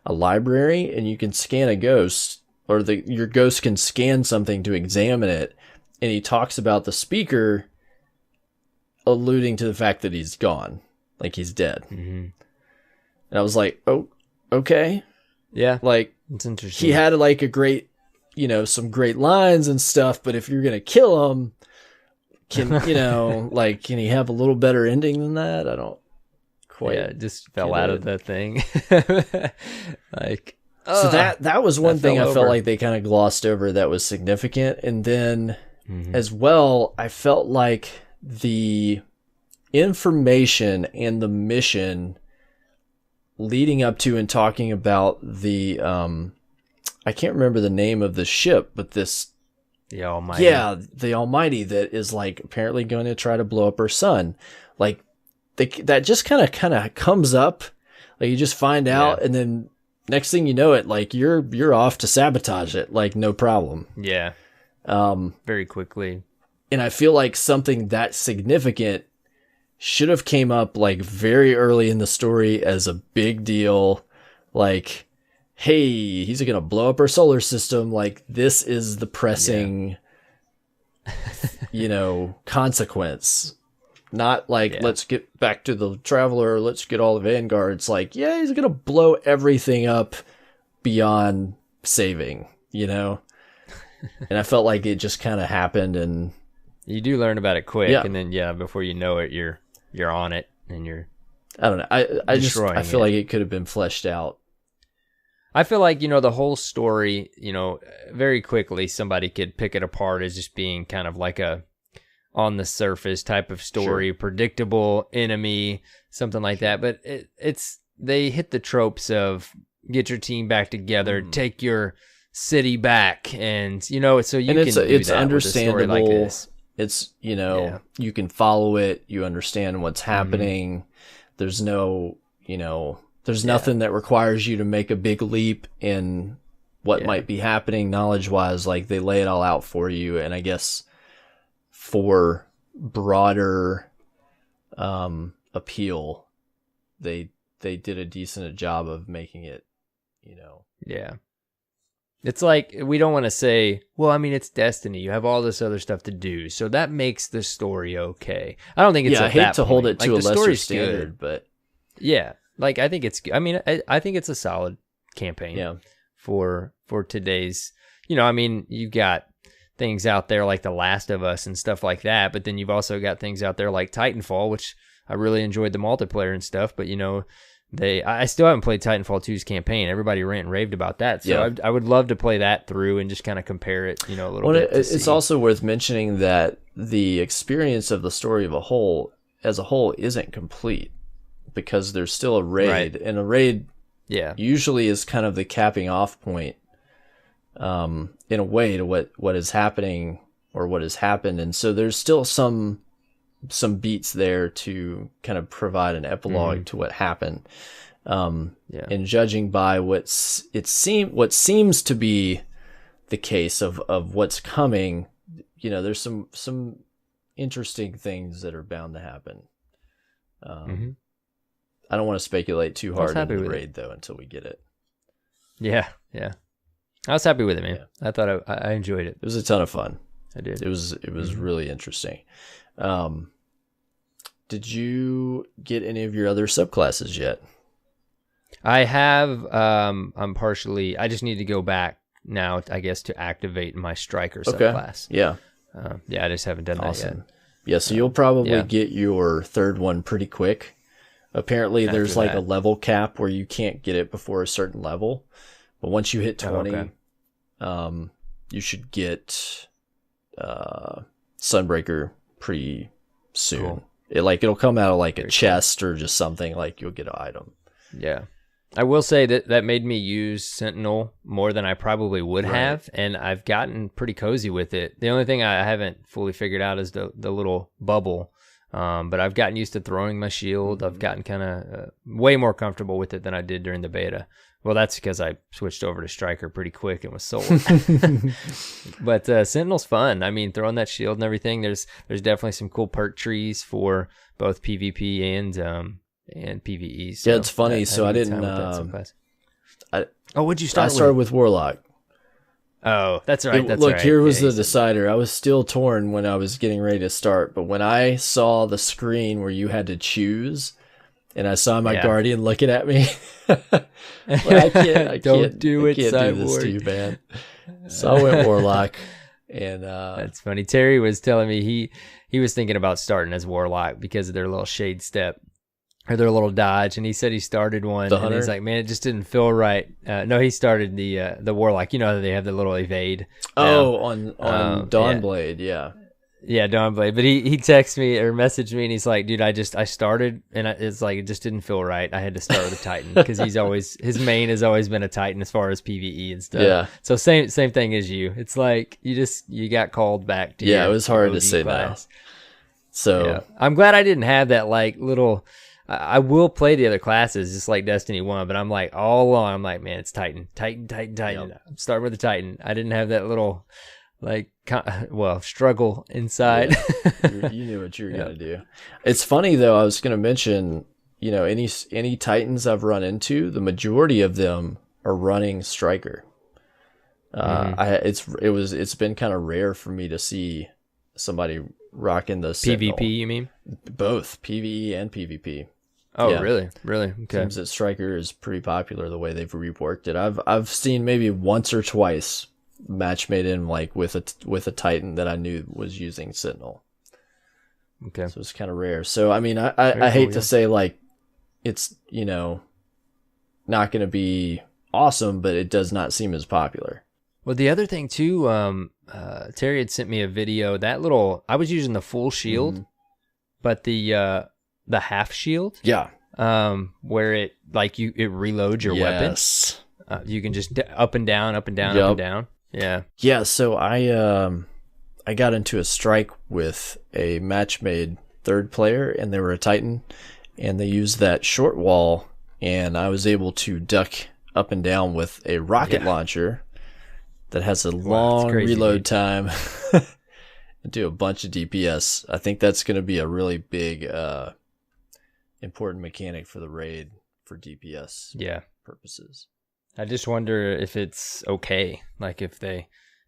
library, and you can scan a ghost, or your ghost can scan something to examine it. And he talks about the speaker, alluding to the fact that he's gone, like he's dead. Mm-hmm. And I was like, oh, okay. Yeah. Like, it's interesting. He had like a great, some great lines and stuff, but if you're going to kill him, can he have a little better ending than that? I don't quite. Yeah, it just fell out of the thing. So that was one thing I felt like they kind of glossed over that was significant. And then as well, I felt like the information and the mission leading up to and talking about the I can't remember the name of the ship, but the Almighty. Yeah, the Almighty that is like apparently going to try to blow up her son. Like that just kind of comes up. Like you just find out, and then next thing you know it, like you're off to sabotage it, like no problem. Yeah. Very quickly. And I feel like something that significant should have came up like very early in the story as a big deal. Like, hey, he's going to blow up our solar system. Like, this is the pressing, consequence. Not like, let's get back to the Traveler, let's get all the Vanguard. It's like, yeah, he's going to blow everything up beyond saving, And I felt like it just kind of happened, and you do learn about it quick, and then, before you know it, you're on it, and you're... I don't know. I feel like it could have been fleshed out. I feel like, the whole story, very quickly somebody could pick it apart as just being kind of like a on the surface type of story, predictable enemy, something like that. But they hit the tropes of get your team back together, take your city back, and, so you can do it's that understandable. With a story like this. It's, you can follow it, you understand what's happening. There's no, there's nothing that requires you to make a big leap in what might be happening knowledge-wise. Like, they lay it all out for you, and I guess for broader appeal, they did a decent job of making it, Yeah. It's like, we don't want to say, well, I mean, it's Destiny. You have all this other stuff to do, so that makes the story okay. I don't think it's I hate to hold it to a lesser standard, but... Yeah, like, I think it's... I mean, I think it's a solid campaign for today's... I mean, you've got things out there like The Last of Us and stuff like that, but then you've also got things out there like Titanfall, which I really enjoyed the multiplayer and stuff, but, I still haven't played Titanfall 2's campaign. Everybody rant and raved about that. So I would love to play that through and just kind of compare it, a little bit. It's also worth mentioning that the experience of the story as a whole isn't complete, because there's still a raid, and a raid usually is kind of the capping off point, in a way, to what is happening or what has happened. And so there's still some beats there to kind of provide an epilogue to what happened. And judging by what seems to be the case of what's coming, there's some interesting things that are bound to happen. I don't want to speculate too hard in the raid though until we get it. Yeah. I was happy with it, man. Yeah. I thought I enjoyed it. It was a ton of fun. I did. It was really interesting. Did you get any of your other subclasses yet? I have. I just need to go back now, I guess, to activate my striker subclass. Yeah. I just haven't done that yet. Yeah, so you'll probably get your third one pretty quick. Apparently, there's like a level cap where you can't get it before a certain level. But once you hit 20, you should get Sunbreaker pretty soon. Cool. It'll come out of like a chest or just something, like you'll get an item. Yeah. I will say that made me use Sentinel more than I probably would have, and I've gotten pretty cozy with it. The only thing I haven't fully figured out is the little bubble, but I've gotten used to throwing my shield. I've gotten kind of way more comfortable with it than I did during the beta. Well, that's because I switched over to Striker pretty quick and was sold. But Sentinel's fun. I mean, throwing that shield and everything, there's definitely some cool perk trees for both PvP and PvE. So it's funny. So I didn't. What'd you start with? I started with Warlock. Oh, that's right. Here was the decider. I was still torn when I was getting ready to start, but when I saw the screen where you had to choose, and I saw my guardian looking at me, I can't do this to you, man. So I went Warlock, and that's funny. Terry was telling me he was thinking about starting as Warlock because of their little shade step. Or their little dodge, and he said he started one, and he's like, "Man, it just didn't feel right." No, he started the Warlock. You know how they have the little evade. On Dawnblade, yeah, Dawnblade. But he texted me or messaged me, and he's like, "Dude, I started, and it's like it just didn't feel right. I had to start with a Titan because his main has always been a Titan as far as PvE and stuff. Yeah. So same thing as you. It's like you got called back to it was hard to say class. No. So I'm glad I didn't have that like little. I will play the other classes just like Destiny 1, but I'm like all along, I'm like, man, it's Titan. Yep. I'm starting with the Titan. I didn't have that little struggle inside. Yeah. You knew what you were going to do. It's funny though, I was going to mention, any Titans I've run into, the majority of them are running Striker. It's been kind of rare for me to see somebody rocking the Sentinel. PvP, you mean? Both PvE and PvP. Oh, yeah. Really? Okay. Seems that Striker is pretty popular the way they've reworked it. I've seen maybe once or twice match made in like with a Titan that I knew was using Sentinel. Okay. So it's kind of rare. So I mean, I hate to say like it's not going to be awesome, but it does not seem as popular. Well, the other thing too, Terry had sent me a video. I was using the full shield, but the half shield. Yeah. Where it reloads your weapon. You can just up and down, up and down, up and down. Yeah. Yeah. So I got into a strike with a match made third player, and they were a Titan, and they used that short wall, and I was able to duck up and down with a rocket launcher that has a long reload time and do a bunch of DPS. I think that's going to be a really big, important mechanic for the raid for DPS purposes. I just wonder if it's okay, like if they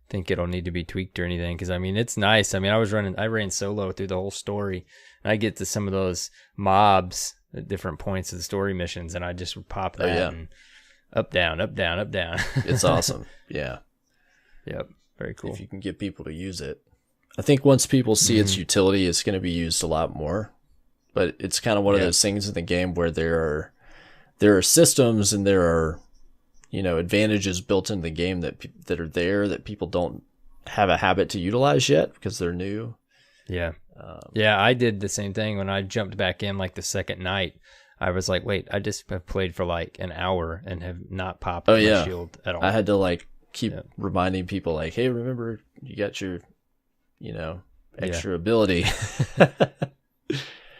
think it'll need to be tweaked or anything. Because I mean, it's nice. I mean, I ran solo through the whole story, and I get to some of those mobs at different points of the story missions, and I just would pop that and up, down, up, down, up, down. It's awesome. Yeah. Yep. Very cool. If you can get people to use it. I think once people see its utility, it's going to be used a lot more. But it's kind of one of those things in the game where there are systems and there are, advantages built into the game that are there that people don't have a habit to utilize yet because they're new. Yeah. I did the same thing when I jumped back in like the second night. I was like, wait, I just have played for like an hour and have not popped Oh my yeah, shield at all. I had to like keep reminding people like, hey, remember you got your, extra ability.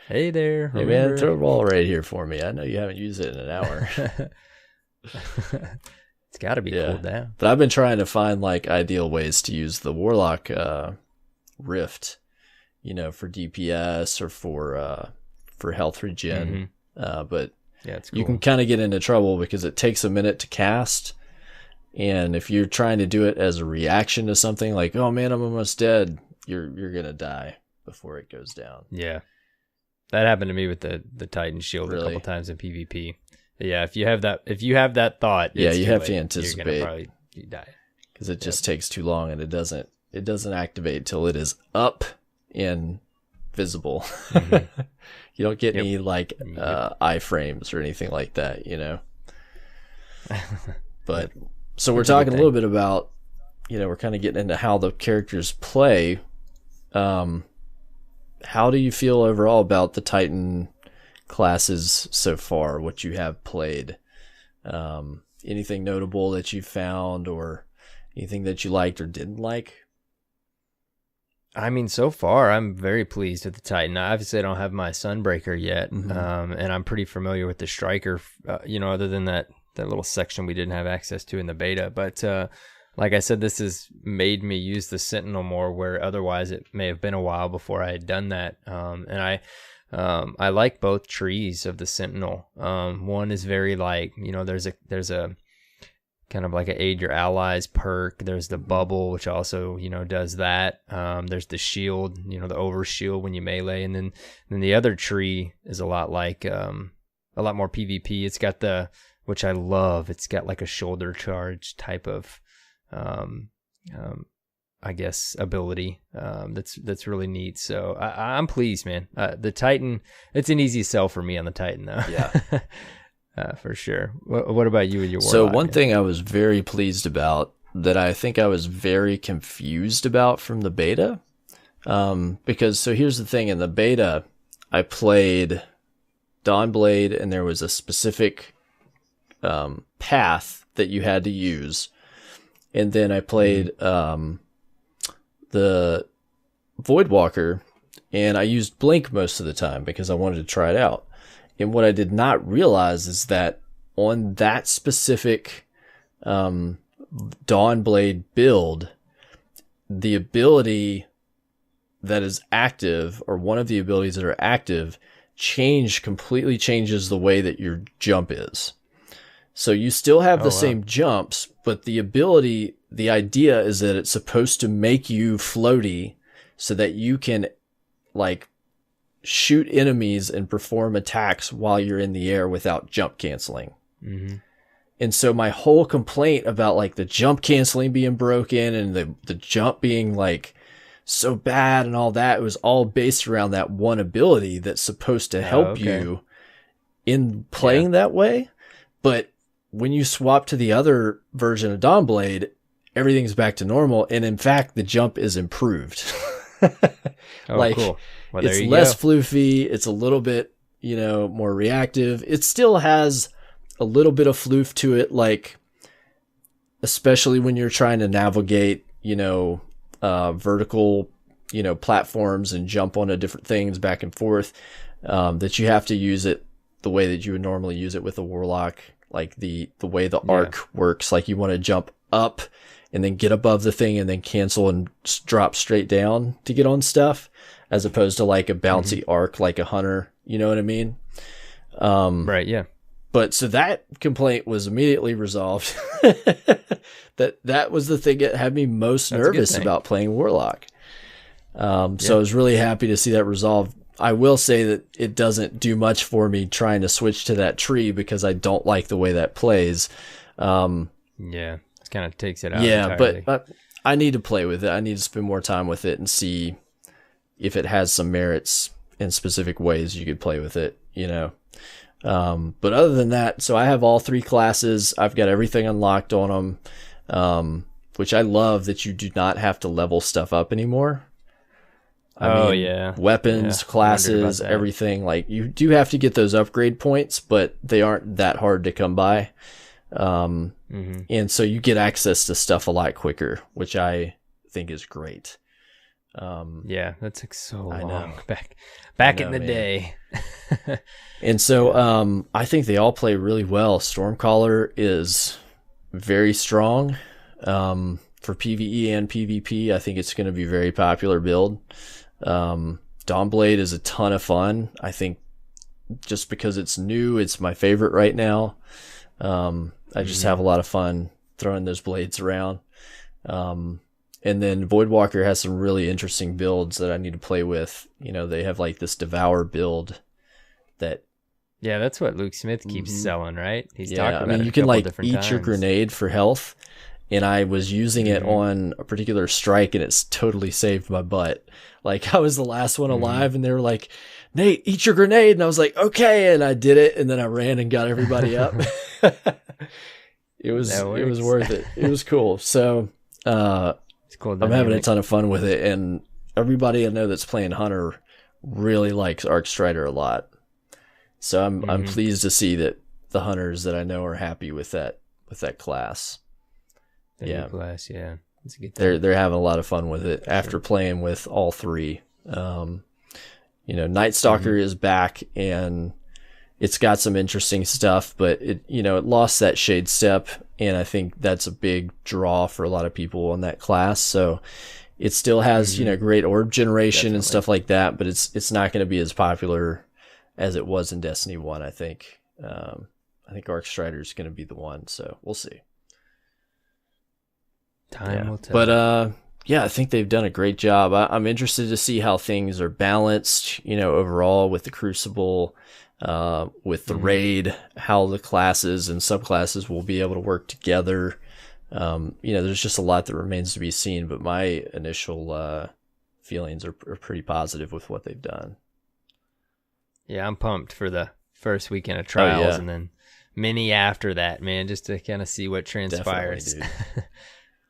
Hey there, hey man, throw a ball right here for me. I know you haven't used it in an hour. It's got to be cooled down. But I've been trying to find like ideal ways to use the Warlock Rift, for DPS or for health regen. But it's cool. You can kind of get into trouble because it takes a minute to cast. And if you're trying to do it as a reaction to something like, oh man, I'm almost dead, you're going to die before it goes down. Yeah. That happened to me with the Titan shield a couple times in PvP. Yeah, if you have that thought, you have to anticipate. You're gonna probably die because it just takes too long, and it doesn't activate till it is up and visible. Mm-hmm. You don't get any like iframes or anything like that, But so we're talking a little bit about, we're kind of getting into how the characters play. How do you feel overall about the Titan classes so far, what you have played? Anything notable that you found or anything that you liked or didn't like? I mean, so far I'm very pleased with the Titan. Obviously I don't have my Sunbreaker yet. And I'm pretty familiar with the Striker, other than that little section we didn't have access to in the beta. But like I said, this has made me use the Sentinel more, where otherwise it may have been a while before I had done that. And I like both trees of the Sentinel. One is very like, there's a kind of like a aid your allies perk. There's the bubble, which also, does that. There's the shield, the over shield when you melee. And then the other tree is a lot like, a lot more PvP. It's got which I love. It's got like a shoulder charge type of, I guess ability that's really neat. So I'm pleased, man. The Titan, it's an easy sell for me on the Titan though. Yeah. For sure. What about you and your Warlock? So one thing I was very pleased about that I think I was very confused about from the beta, because so here's the thing, in the beta I played Dawnblade and there was a specific path that you had to use. And then I played the Voidwalker, and I used Blink most of the time because I wanted to try it out. And what I did not realize is that on that specific Dawnblade build, the ability that is active, or one of the abilities that are active, completely changes the way that your jump is. So you still have the same jumps, but the ability, the idea is that it's supposed to make you floaty so that you can like shoot enemies and perform attacks while you're in the air without jump canceling. Mm-hmm. And so my whole complaint about like the jump canceling being broken and the jump being like so bad and all that, it was all based around that one ability that's supposed to help you in playing that way. But when you swap to the other version of Dawnblade, everything's back to normal. And in fact, the jump is improved. Cool. Well, it's less floofy. It's a little bit, more reactive. It still has a little bit of floof to it. Like, especially when you're trying to navigate, vertical, platforms and jump onto different things back and forth, that you have to use it the way that you would normally use it with a Warlock. Like the way the arc works, like you want to jump up and then get above the thing and then cancel and drop straight down to get on stuff, as opposed to like a bouncy arc like a hunter. You know what I mean? Right. Yeah. But so that complaint was immediately resolved. That was the thing that had me most nervous about playing Warlock. So I was really happy to see that resolved. I will say that it doesn't do much for me trying to switch to that tree because I don't like the way that plays. It kind of takes it out. Yeah, entirely. but I need to play with it. I need to spend more time with it and see if it has some merits in specific ways you could play with it, But other than that, so I have all three classes. I've got everything unlocked on them, which I love that you do not have to level stuff up anymore. I mean, weapons, classes, everything. Like, you do have to get those upgrade points, but they aren't that hard to come by. And so you get access to stuff a lot quicker, which I think is great. That took so long back in the day. And so I think they all play really well. Stormcaller is very strong. For PvE and PvP, I think it's going to be a very popular build. Dawnblade is a ton of fun. I think just because it's new, it's my favorite right now. I just have a lot of fun throwing those blades around. And then Voidwalker has some really interesting builds that I need to play with. You know, they have like this Devour build that... Yeah, that's what Luke Smith keeps selling, right? He's talking about you can like eat your grenade for health. And I was using it on a particular strike, and it's totally saved my butt. Like, I was the last one alive, and they were like, "Nate, eat your grenade." And I was like, "Okay." And I did it, and then I ran and got everybody up. It was worth it. It was cool. So it's cool. I'm having a ton of fun with it, and everybody I know that's playing Hunter really likes Arcstrider a lot. So I'm pleased to see that the Hunters that I know are happy with that class. New class, it's a good thing. They're having a lot of fun with it after playing with all three. Night Stalker is back, and it's got some interesting stuff, but it lost that Shade Step, and I think that's a big draw for a lot of people on that class. So it still has great orb generation and stuff like that, but it's not going to be as popular as it was in Destiny 1. I think Arcstrider is going to be the one, so we'll see. Time will tell. But I think they've done a great job. I'm interested to see how things are balanced, overall with the Crucible, with the raid, how the classes and subclasses will be able to work together. There's just a lot that remains to be seen, but my initial feelings are pretty positive with what they've done. Yeah, I'm pumped for the first weekend of trials and then many after that, man, just to kind of see what transpires.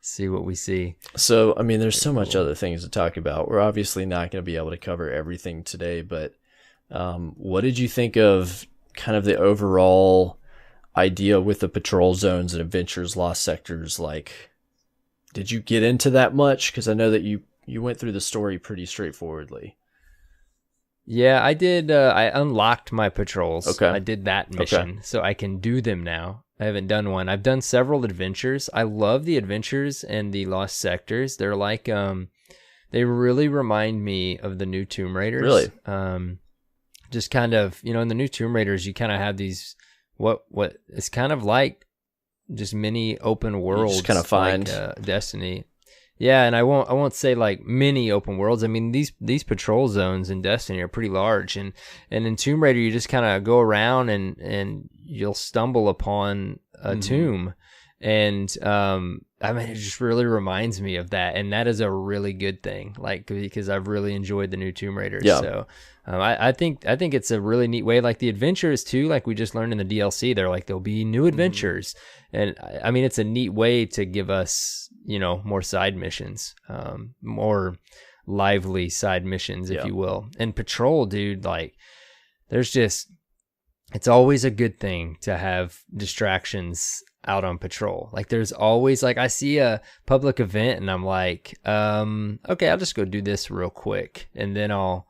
See what we see. So, I mean, there's so much other things to talk about. We're obviously not going to be able to cover everything today, but what did you think of kind of the overall idea with the patrol zones and adventures, lost sectors? Like, did you get into that much? Because I know that you went through the story pretty straightforwardly. Yeah, I did. I unlocked my patrols. Okay. I did that mission, so I can do them now. I haven't done one. I've done several adventures. I love the adventures and the lost sectors. They're like, they really remind me of the new Tomb Raiders. Really? Just kind of, in the new Tomb Raiders, you kind of have these, what it's kind of like just mini open worlds. You just kind of find like, Destiny. Yeah, and I won't say like mini open worlds. I mean, these patrol zones in Destiny are pretty large, and in Tomb Raider you just kind of go around and you'll stumble upon a tomb, and I mean, it just really reminds me of that, and that is a really good thing, like, because I've really enjoyed the new Tomb Raiders. Yeah. So I think it's a really neat way, like the adventures too, like we just learned in the DLC, they're like there'll be new adventures, and I mean it's a neat way to give us more side missions, more lively side missions, if you will. And patrol, dude, like it's always a good thing to have distractions out on patrol. Like there's always, like, I see a public event and I'm like, okay, I'll just go do this real quick, and then I'll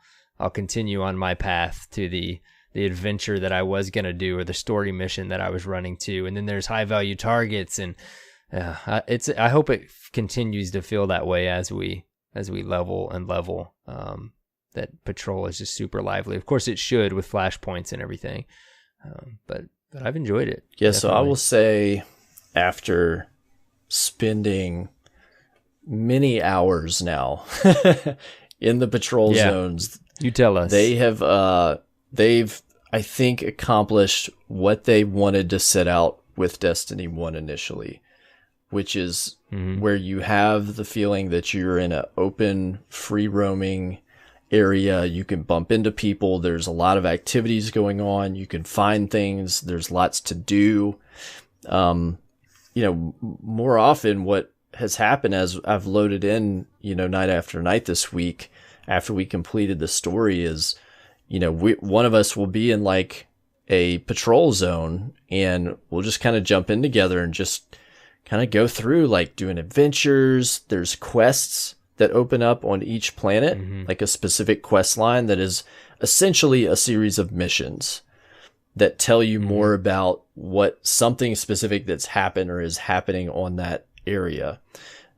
continue on my path to the adventure that I was gonna do, or the story mission that I was running to. And then there's high value targets, and I hope it continues to feel that way as we level. That patrol is just super lively. Of course, it should with flashpoints and everything, but I've enjoyed it. Yeah, definitely. So I will say, after spending many hours now in the patrol zones, you tell us, they've I think accomplished what they wanted to set out with Destiny 1 initially, which is where you have the feeling that you're in an open, free roaming area. You can bump into people. There's a lot of activities going on. You can find things. There's lots to do. More often what has happened as I've loaded in, night after night this week, after we completed the story is, one of us will be in like a patrol zone, and we'll just kind of jump in together and just kind of go through like doing adventures. There's quests that open up on each planet, like a specific quest line that is essentially a series of missions that tell you more about what something specific that's happened or is happening on that area,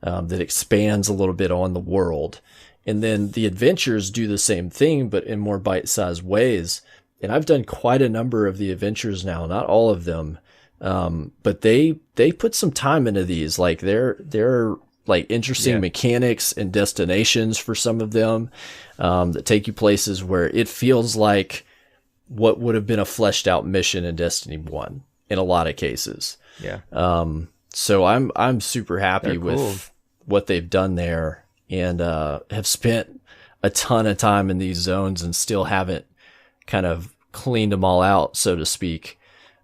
that expands a little bit on the world. And then the adventures do the same thing, but in more bite-sized ways. And I've done quite a number of the adventures now, not all of them. But they put some time into these. Like they're like interesting mechanics and destinations for some of them, that take you places where it feels like what would have been a fleshed out mission in Destiny 1 in a lot of cases. Yeah. So I'm super happy with what they've done there, and have spent a ton of time in these zones and still haven't kind of cleaned them all out, so to speak.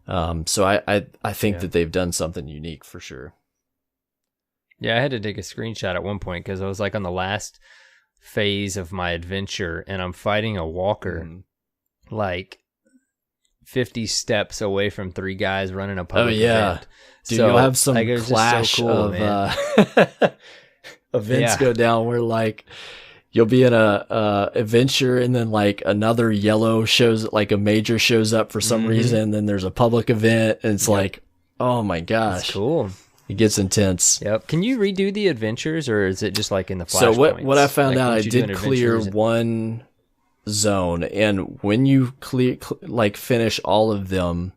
So I think that they've done something unique for sure. Yeah, I had to take a screenshot at one point because I was like on the last phase of my adventure, and I'm fighting a walker like 50 steps away from 3 guys running a public event. Dude, so, you'll have some like, clash so cool, of events go down where like you'll be in a adventure, and then like another yellow shows, like a major shows up for some reason, and then there's a public event, and it's like, oh my gosh. That's cool. It gets intense. Yep. Can you redo the adventures, or is it just like in the flashpoints? So what I found out, I did clear one zone, and when you finish all of them,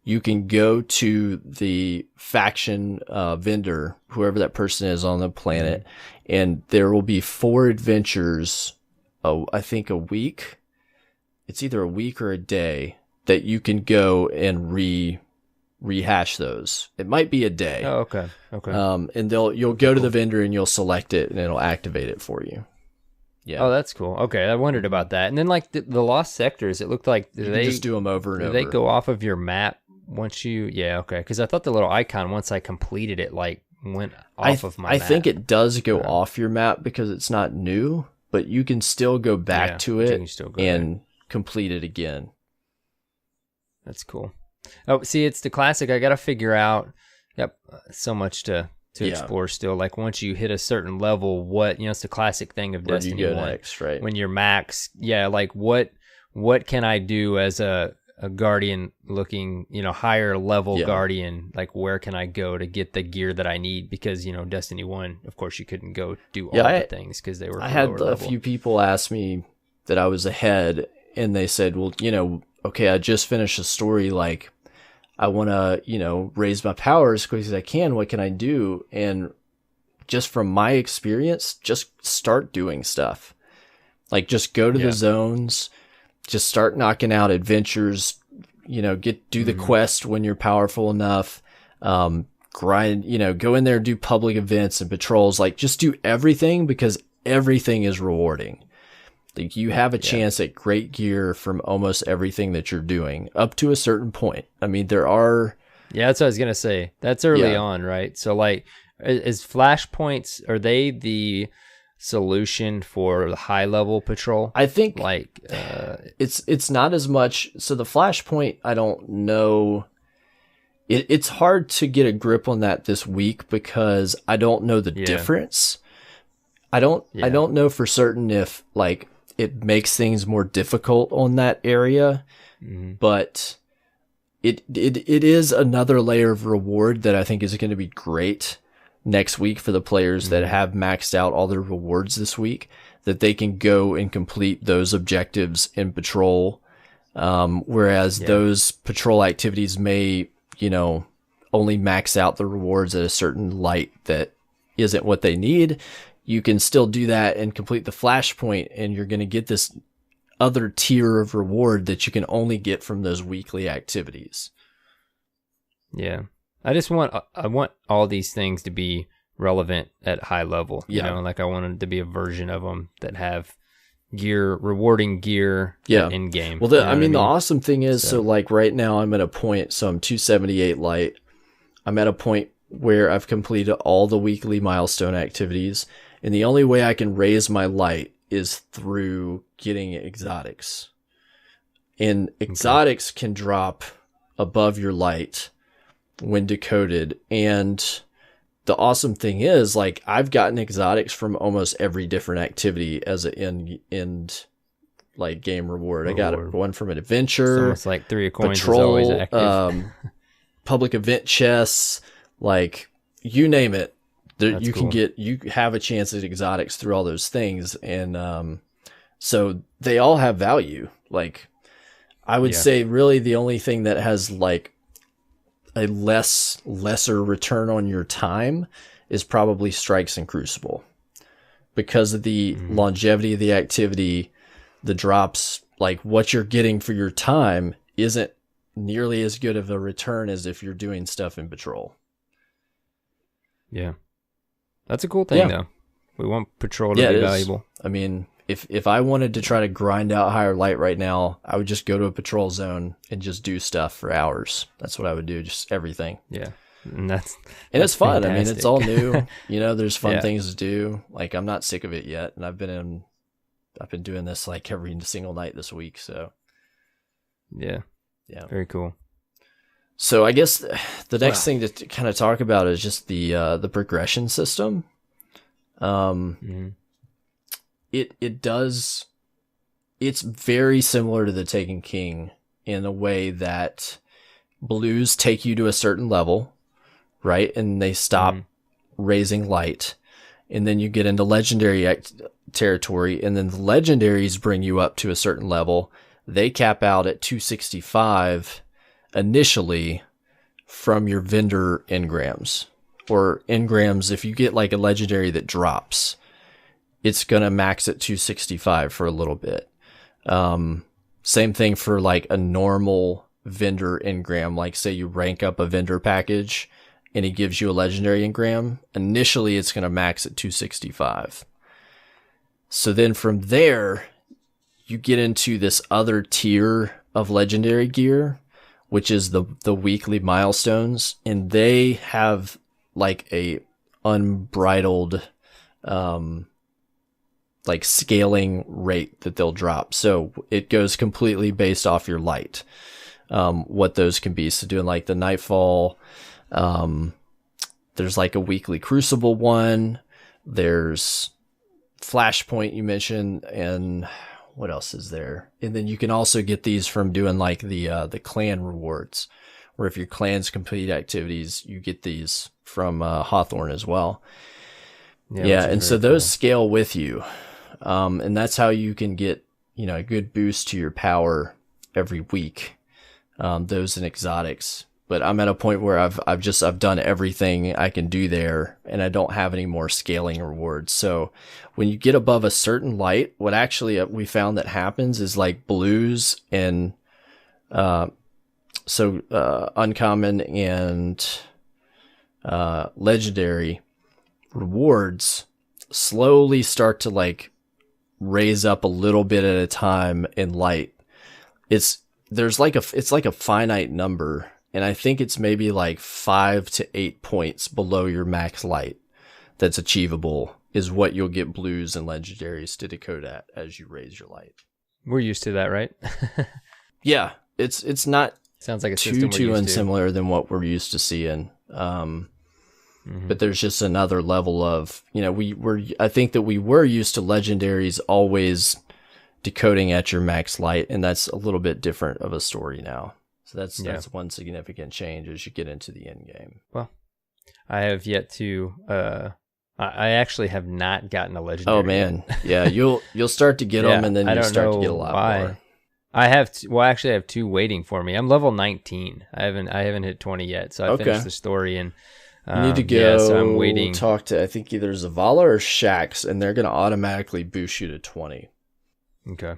you can go to the faction vendor, whoever that person is on the planet, and there will be 4 adventures, I think a week. It's either a week or a day that you can go and rehash those. It might be a day. Oh, okay. And you'll go to the vendor and you'll select it, and it'll activate it for you. Yeah. Oh, that's cool. Okay, I wondered about that. And then like the lost sectors, it looked like they just do them over and over. They go off of your map once you. Yeah. Okay. Because I thought the little icon, once I completed it, like went off of my map. I think it does go off your map because it's not new, but you can still go back to it and complete it again. That's cool. Oh, see, it's the classic. I got to figure out. Yep, so much to explore still. Like once you hit a certain level, what it's the classic thing of Where Destiny do you go 1. next, right? When you're max, like what can I do as a guardian looking, higher level guardian? Like where can I go to get the gear that I need? Because Destiny 1, of course, you couldn't go do all the things because they were. I had a few people ask me that I was ahead, and they said, "Well, okay, I just finished a story, like." I want to, raise my power as quick as I can. What can I do? And just from my experience, just start doing stuff. Like just go to the zones, just start knocking out adventures, do the quest when you're powerful enough, grind, go in there, do public events and patrols, like just do everything because everything is rewarding. Like you have a chance at great gear from almost everything that you're doing up to a certain point. I mean, there are. Yeah, that's what I was going to say. That's early on, right? So like, is flashpoints, are they the solution for the high level patrol? I think like, it's not as much. So the flashpoint, I don't know. It's hard to get a grip on that this week because I don't know the difference. I don't know for certain if like, it makes things more difficult on that area, but it is another layer of reward that I think is going to be great next week for the players that have maxed out all their rewards this week, that they can go and complete those objectives in patrol. Whereas those patrol activities may, only max out the rewards at a certain light that isn't what they need. You can still do that and complete the flashpoint, and you're going to get this other tier of reward that you can only get from those weekly activities. Yeah. I want all these things to be relevant at high level. Like I wanted to be a version of them that have rewarding gear in game. Well, the awesome thing is, so like right now I'm at a point, so I'm 278 light. I'm at a point where I've completed all the weekly milestone activities. And the only way I can raise my light is through getting exotics. And exotics can drop above your light when decoded. And the awesome thing is, like, I've gotten exotics from almost every different activity as an end like game reward. I got one from an adventure. It's almost like 3 of coins patrol, is always active. Public event chests, like, you name it. That's cool. You have a chance at exotics through all those things. And so they all have value. Like, I would say really the only thing that has like a lesser return on your time is probably Strikes and Crucible, because of the longevity of the activity. The drops, like what you're getting for your time, isn't nearly as good of a return as if you're doing stuff in patrol. Yeah, that's a cool thing though. We want patrol to be valuable. I mean, if I wanted to try to grind out higher light right now, I would just go to a patrol zone and just do stuff for hours. That's what I would do, just everything. Yeah. And that's it's fun. fantastic. I mean, it's all new. There's fun things to do. Like, I'm not sick of it yet, and I've been doing this like every single night this week, so yeah. Very cool. So I guess the next thing to kind of talk about is just the progression system. It's very similar to the Taken King in a way that blues take you to a certain level, right? And they stop raising light. And then you get into legendary territory, and then the legendaries bring you up to a certain level. They cap out at 265 initially from your vendor engrams. Or engrams, if you get like a legendary that drops, it's going to max at 265 for a little bit. Same thing for like a normal vendor engram. Like, say you rank up a vendor package and he gives you a legendary engram. Initially, it's going to max at 265. So then from there, you get into this other tier of legendary gear, which is the weekly milestones. And they have like a unbridled, like scaling rate that they'll drop. So it goes completely based off your light, what those can be. So doing like the Nightfall, there's like a weekly Crucible one. There's Flashpoint you mentioned, and what else is there? And then you can also get these from doing like the clan rewards, where if your clans complete activities, you get these from Hawthorne as well. Yeah, and so those scale with you. And that's how you can get, a good boost to your power every week. Those and exotics. But I'm at a point where I've done everything I can do there, and I don't have any more scaling rewards. So when you get above a certain light, what actually we found that happens is like blues and uncommon and legendary rewards slowly start to like raise up a little bit at a time in light. It's like a finite number, and I think it's maybe like 5 to 8 points below your max light that's achievable is what you'll get blues and legendaries to decode at as you raise your light. We're used to that, right? Yeah, it's not sounds like a too unsimilar than what we're used to seeing. But there's just another level of, I think that we were used to legendaries always decoding at your max light, and that's a little bit different of a story now. So that's one significant change as you get into the end game. Well, I have yet to, I actually have not gotten a legendary. Oh man. Yeah. You'll start to get them, and then you start to get a lot more. I have, actually I have 2 waiting for me. I'm level 19. I haven't hit 20 yet. So I finished the story, and you need to go so I'm waiting. Talk to, I think, either Zavala or Shax, and they're going to automatically boost you to 20. Okay.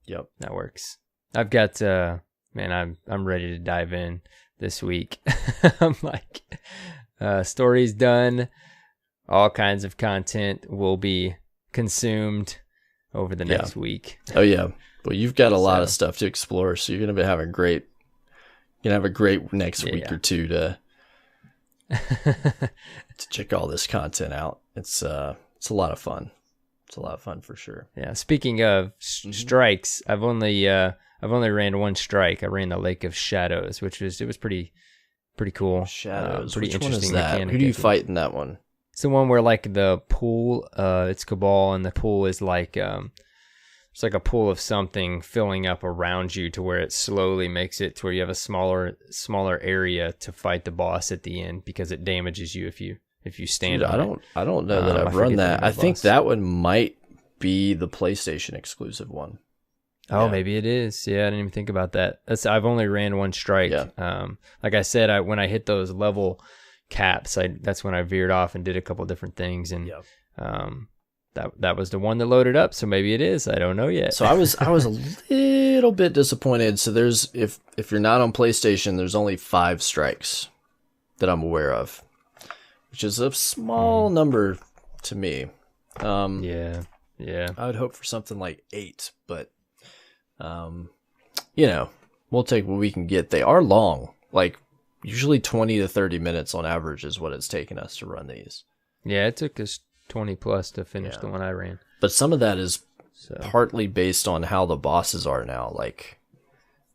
Yep. That works. I've got, man, I'm ready to dive in this week. I'm like, story's done. All kinds of content will be consumed over the next week. Oh yeah. Well, you've got a lot of stuff to explore, so you're going to have a great next week or two to check all this content out. It's a lot of fun. It's a lot of fun for sure. Yeah. Speaking of strikes, I've only ran one strike. I ran the Lake of Shadows, which was pretty cool. Shadows. Pretty Which interesting one is that? mechanic. Who do you fight in that one? It's the one where like the pool, it's Cabal, and the pool is like it's like a pool of something filling up around you to where it slowly makes it to where you have a smaller area to fight the boss at the end because it damages you if you stand on it. I don't know that I've run that. I think that one might be the PlayStation exclusive one. Oh, maybe it is. Yeah, I didn't even think about that. I've only ran one strike. Yeah. Like I said, when I hit those level caps, that's when I veered off and did a couple different things, and that was the one that loaded up. So maybe it is. I don't know yet. So I was a little bit disappointed. So there's if you're not on PlayStation, there's only 5 strikes that I'm aware of, which is a small number to me. Yeah. I would hope for something like 8, but you know, we'll take what we can get. They are long, like usually 20 to 30 minutes on average is what it's taken us to run these. Yeah, it took us 20 plus to finish the one I ran. But some of that is partly based on how the bosses are now. Like,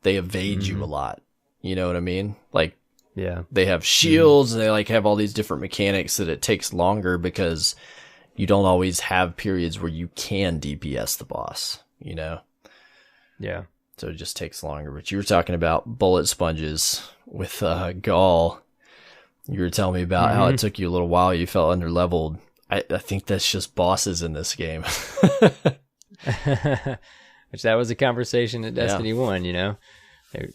they evade you a lot. You know what I mean? Like, they have shields, and they like have all these different mechanics that it takes longer because you don't always have periods where you can DPS the boss, you know? Yeah. So it just takes longer. But you were talking about bullet sponges with Gaul. You were telling me about how it took you a little while. You felt underleveled. I think that's just bosses in this game. Which that was a conversation at Destiny 1, you know?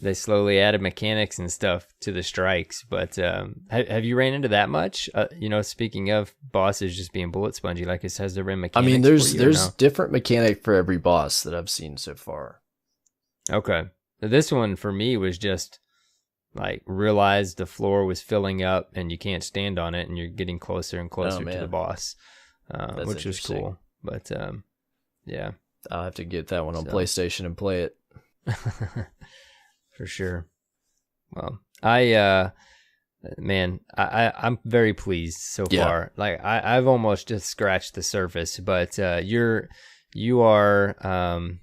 They slowly added mechanics and stuff to the strikes. But have you ran into that much? You know, speaking of bosses just being bullet spongy, like it has there been mechanics? I mean, there's different mechanic for every boss that I've seen so far. Okay. This one for me was just like realized the floor was filling up and you can't stand on it and you're getting closer and closer to the boss, which was cool. But yeah, I'll have to get that one on PlayStation and play it. For sure. Well, I'm very pleased so far. Like I've almost just scratched the surface, but you are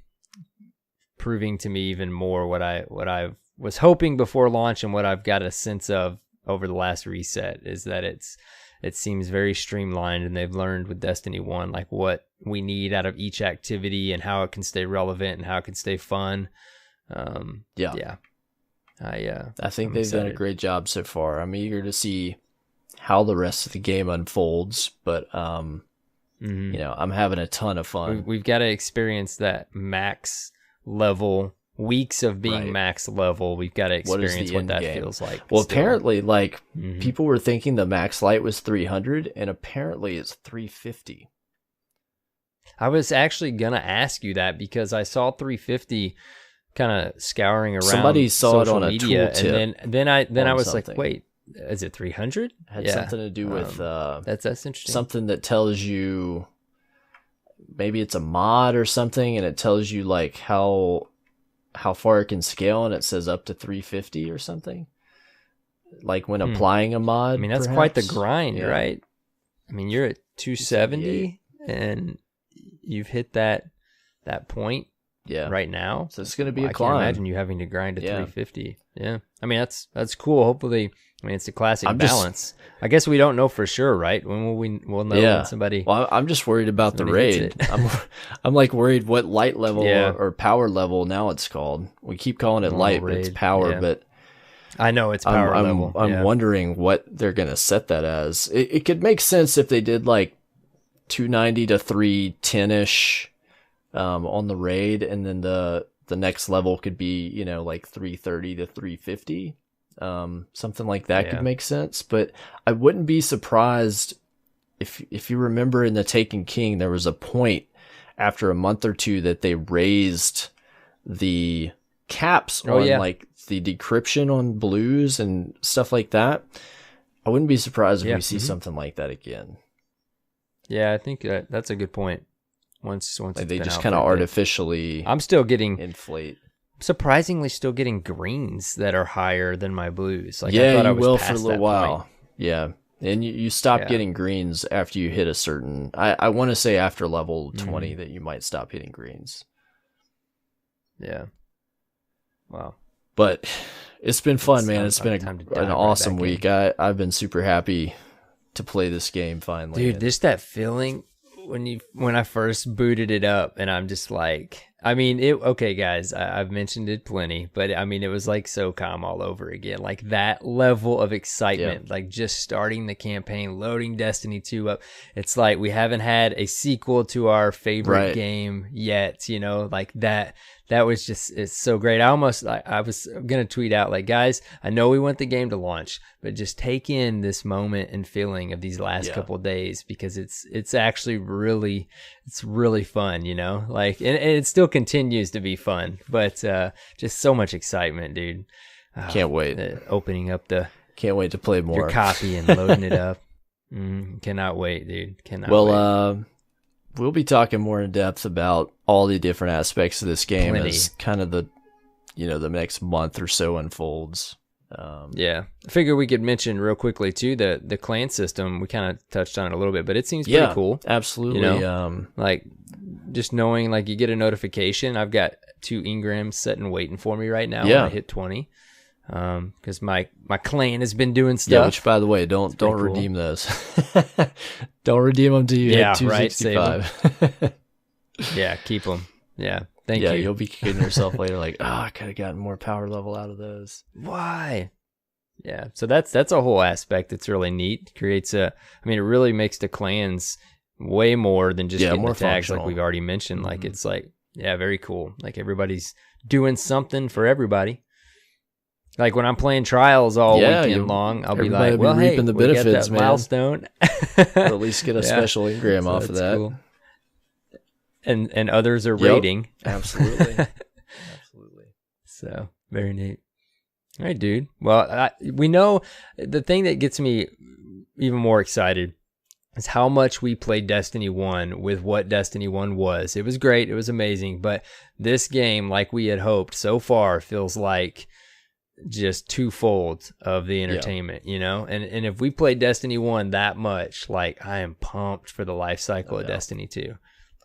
proving to me even more what I was hoping before launch, and what I've got a sense of over the last reset is that it seems very streamlined, and they've learned with Destiny 1 like what we need out of each activity and how it can stay relevant and how it can stay fun. I think they've done a great job so far. I'm eager to see how the rest of the game unfolds, but you know, I'm having a ton of fun. We've got to experience that max level, weeks of being max level. We've got to experience what that feels like. Well, apparently, like people were thinking the max light was 300, and apparently it's 350. I was actually gonna ask you that because I saw 350 kind of scouring around. Somebody saw it on media, a tooltip, and then I was like, wait, is it 300? Had something to do with that's interesting. Something that tells you maybe it's a mod or something, and it tells you like how far it can scale, and it says up to 350 or something. Like when applying a mod. I mean, that's quite the grind, right? I mean, you're at 270 and you've hit that point right now. So it's going to be a I climb. can't imagine you having to grind to 350. Yeah. I mean, that's cool. Hopefully, I mean, it's a classic balance. I guess we don't know for sure, right? When will we'll know when somebody... Well, I'm just worried about the raid. I'm like worried what light level or power level now it's called. We keep calling it light, but it's power. But I know it's power level. I'm wondering what they're going to set that as. It could make sense if they did like 290 to 310-ish on the raid, and then the next level could be, you know, like 330 to 350. Something like that could make sense, but I wouldn't be surprised if you remember in the Taken King, there was a point after a month or two that they raised the caps on like the decryption on blues and stuff like that. I wouldn't be surprised if we see something like that again. Yeah, I think that's a good point. Once like they just kind of artificially, I'm still getting inflate. Surprisingly, still getting greens that are higher than my blues. Like yeah, I thought you I was will past for a little while. Point. Yeah, And you stop Yeah. getting greens after you hit a certain... I want to say after level 20 that you might stop hitting greens. Yeah. Wow. But it's been fun, man. It's been time to an dive right awesome back week. I've been super happy to play this game finally. Dude, just that feeling when I first booted it up, and I'm just like, I mean, okay, guys, I've mentioned it plenty, but I mean, it was like SOCOM all over again. Like that level of excitement, like just starting the campaign, loading Destiny 2 up. It's like we haven't had a sequel to our favorite game yet, you know, like that. That was just, it's so great. I was going to tweet out like, guys, I know we want the game to launch, but just take in this moment and feeling of these last couple of days, because it's actually really, it's really fun, you know, like, and it still continues to be fun, but just so much excitement, dude. Can't wait. Opening up can't wait to play more. Your copy and loading it up. Cannot wait, dude. Cannot wait. We'll be talking more in depth about all the different aspects of this game as kind of the next month or so unfolds. I figure we could mention real quickly too the clan system. We kind of touched on it a little bit, but it seems pretty cool. Absolutely. You know, like just knowing, like you get a notification. I've got 2 engrams sitting waiting for me right now when I hit 20. Because my clan has been doing stuff. Yeah, which by the way, don't redeem those. Don't redeem them till you hit 265. Right, yeah, keep them. Yeah, thank you. Yeah, you'll be kicking yourself later like, I could have gotten more power level out of those. Why? Yeah, so that's a whole aspect that's really neat. Creates it really makes the clans way more than just getting more the tags functional. like we've already mentioned. Mm-hmm. Like it's like, very cool. Like everybody's doing something for everybody. Like when I'm playing trials all weekend long, I'll be like, well, hey, reaping the we got benefits, that man. milestone. Or at least get a special engram off of that. Cool. And others are rating. Absolutely. Absolutely. So, very neat. All right, dude. Well, we know the thing that gets me even more excited is how much we played Destiny 1 with what Destiny 1 was. It was great. It was amazing. But this game, like we had hoped, so far feels like just twofold of the entertainment, you know? And if we played Destiny 1 that much, like I am pumped for the life cycle of Destiny 2.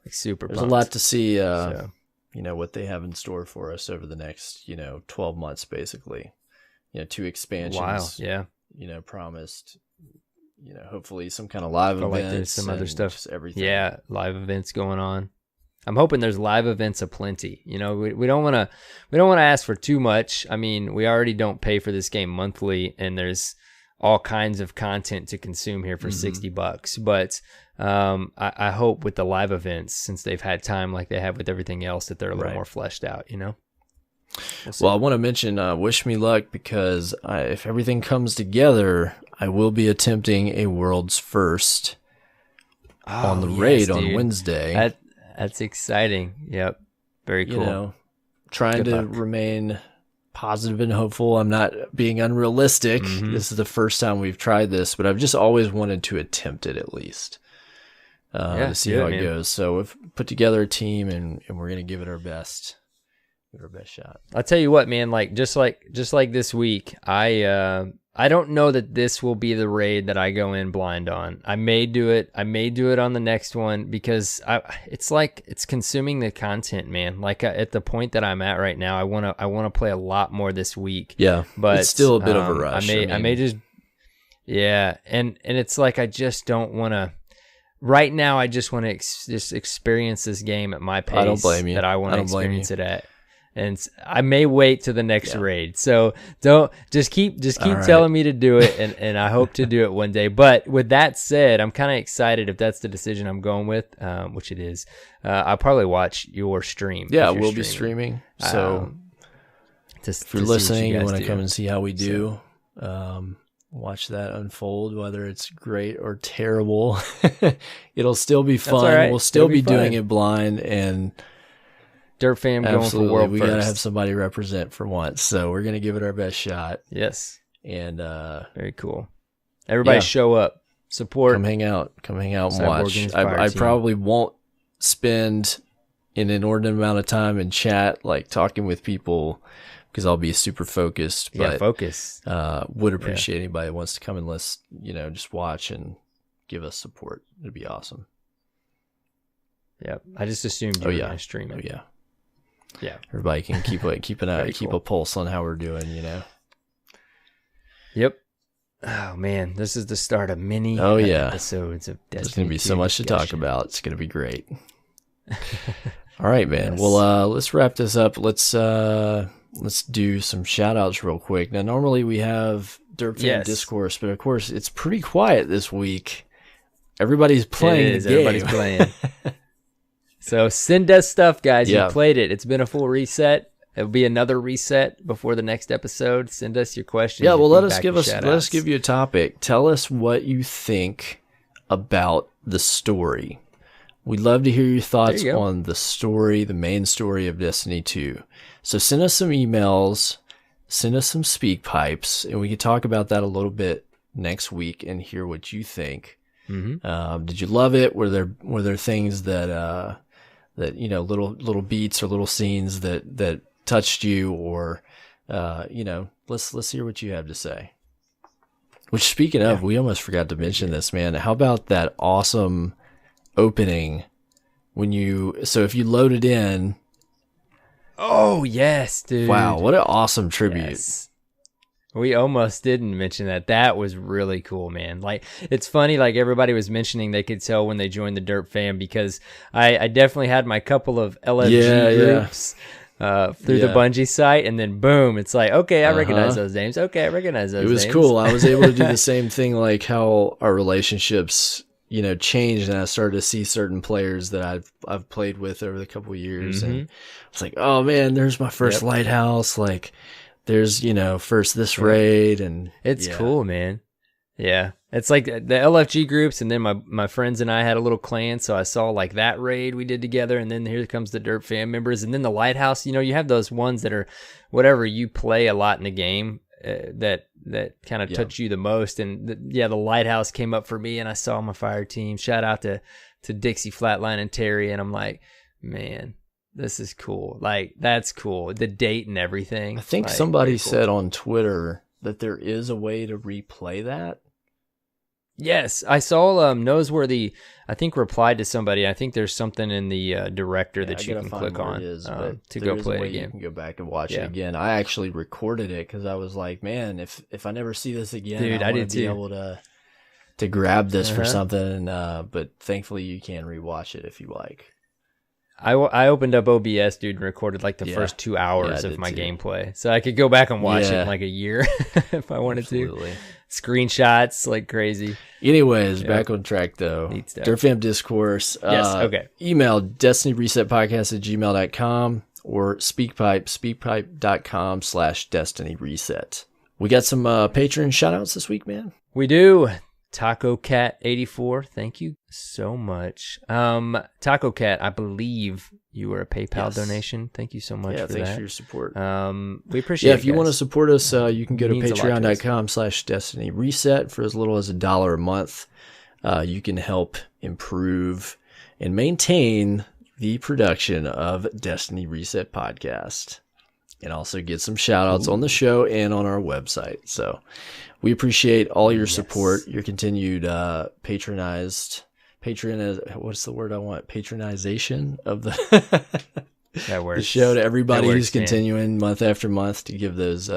Like super There's pumped. a lot to see, what they have in store for us over the next, 12 months, basically. 2 expansions. Wow, promised. Hopefully some kind of live events. Like there's some other stuff. Just everything. Yeah, live events going on. I'm hoping there's live events aplenty. We don't want to ask for too much. I mean, we already don't pay for this game monthly, and there's all kinds of content to consume here for $60. But I hope with the live events, since they've had time like they have with everything else, that they're a little more fleshed out. Well, I want to mention wish me luck, because if everything comes together, I will be attempting a world's first on the raid on Wednesday. That's exciting. Yep. Very cool. Trying to remain positive and hopeful. I'm not being unrealistic. This is the first time we've tried this, but I've just always wanted to attempt it at least to see how it goes. So we've put together a team, and we're going to give it our best. Give it our best shot. I'll tell you what, man, like just like this week, I don't know that this will be the raid that I go in blind on. I may do it on the next one, because it's like it's consuming the content, man. Like at the point that I'm at right now, I want to play a lot more this week. Yeah, but it's still a bit of a rush. I may just and it's like I just don't want to. Right now, I just want to just experience this game at my pace. I don't blame you. That I want to experience it at. And I may wait to the next raid. So don't keep telling me to do it, and I hope to do it one day. But with that said, I'm kind of excited if that's the decision I'm going with, which it is. I'll probably watch your stream. Yeah, we'll be streaming. So if you're listening and want to come and see how we do, watch that unfold, whether it's great or terrible. It'll still be fun. Right. We'll still be doing it blind, and Dirt Fam going for world we first. Gotta have somebody represent for once, so we're gonna give it our best shot. Yes, and very cool. Everybody show up, support, come hang out and watch. I probably won't spend an inordinate amount of time in chat, like talking with people, because I'll be super focused. Yeah, but focus. would appreciate anybody that wants to come and list, just watch and give us support. It'd be awesome. Yeah, I just assumed you were going to stream it. Oh yeah. Yeah. Everybody can keep an eye, keep a pulse on how we're doing. Yep. Oh man, this is the start of many episodes of Destiny. There's going to be so much to talk about. It's going to be great. All right, man. Yes. Well, let's wrap this up. Let's do some shout outs real quick. Now, normally we have Derp Fan Discourse, but of course it's pretty quiet this week. Everybody's playing the game. Everybody's playing. So send us stuff, guys. You played it. It's been a full reset. It'll be another reset before the next episode. Send us your questions. Yeah, well, let us give you a topic. Tell us what you think about the story. We'd love to hear your thoughts on the story, the main story of Destiny 2. So send us some emails, send us some speak pipes, and we can talk about that a little bit next week and hear what you think. Mm-hmm. Did you love it? Were there things that little beats or little scenes that touched you, or let's hear what you have to say. Which, speaking of, we almost forgot to mention this, man. How about that awesome opening if you load it in? Oh yes, dude. Wow, what an awesome tribute. Yes. We almost didn't mention that. That was really cool, man. Like, it's funny, like everybody was mentioning they could tell when they joined the Derp Fam, because I definitely had my couple of LFG groups through the Bungie site, and then boom, it's like, okay, I recognize those names. Okay, I recognize those names. It was cool. I was able to do the same thing, like how our relationships, changed, and I started to see certain players that I've played with over the couple of years, and it's like, oh man, there's my first lighthouse, like there's first this raid, and it's cool, man. Yeah, it's like the LFG groups, and then my friends and I had a little clan, so I saw like that raid we did together, and then here comes the Derp Fam members, and then the lighthouse. You have those ones that are whatever you play a lot in the game that kind of touch you the most, and the lighthouse came up for me, and I saw my fire team. Shout out to Dixie Flatline and Terry, and I'm like, man, this is cool. Like, that's cool. The date and everything. I think somebody said on Twitter that there is a way to replay that. Yes, I saw Noseworthy, I think, replied to somebody. I think there's something in the director that you can click on to go play it again. You can go back and watch it again. I actually recorded it because I was like, man, if I never see this again, dude, I want to be able to grab this for something. But thankfully, you can rewatch it if you like. I opened up OBS, dude, and recorded like the first 2 hours of my gameplay, so I could go back and watch it in like a year if I wanted to. Screenshots like crazy. Anyways, back on track though. Derp Fam Discourse. Yes, okay. Email destinyresetpodcast@gmail.com or speakpipe.com/destinyreset. We got some Patreon shout outs this week, man. We do. Taco Cat 84, thank you so much. Taco Cat, I believe you were a PayPal donation. Thank you so much for that. Thanks for your support. We appreciate it. If you want to support us, you can go to patreon.com/destinyreset for as little as $1 a month. You can help improve and maintain the production of Destiny Reset Podcast, and also get some shout outs on the show and on our website. So we appreciate all your support, your continued patronization of the show to everybody who's continuing month after month to give those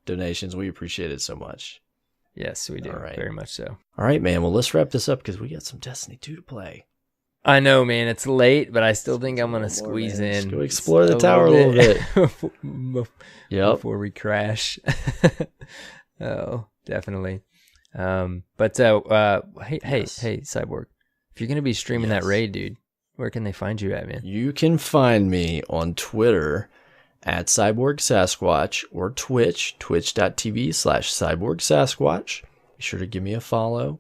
donations. We appreciate it so much. Yes, we do. Very much so. All right, man. Well, let's wrap this up because we got some Destiny 2 to play. I know, man. It's late, but I still think I'm going to squeeze in. Let's go explore the tower a little bit. Before we crash. Oh, definitely. Hey, Cyborg, if you're going to be streaming that raid, dude, where can they find you at, man? You can find me on Twitter at CyborgSasquatch or twitch.tv/CyborgSasquatch. Be sure to give me a follow.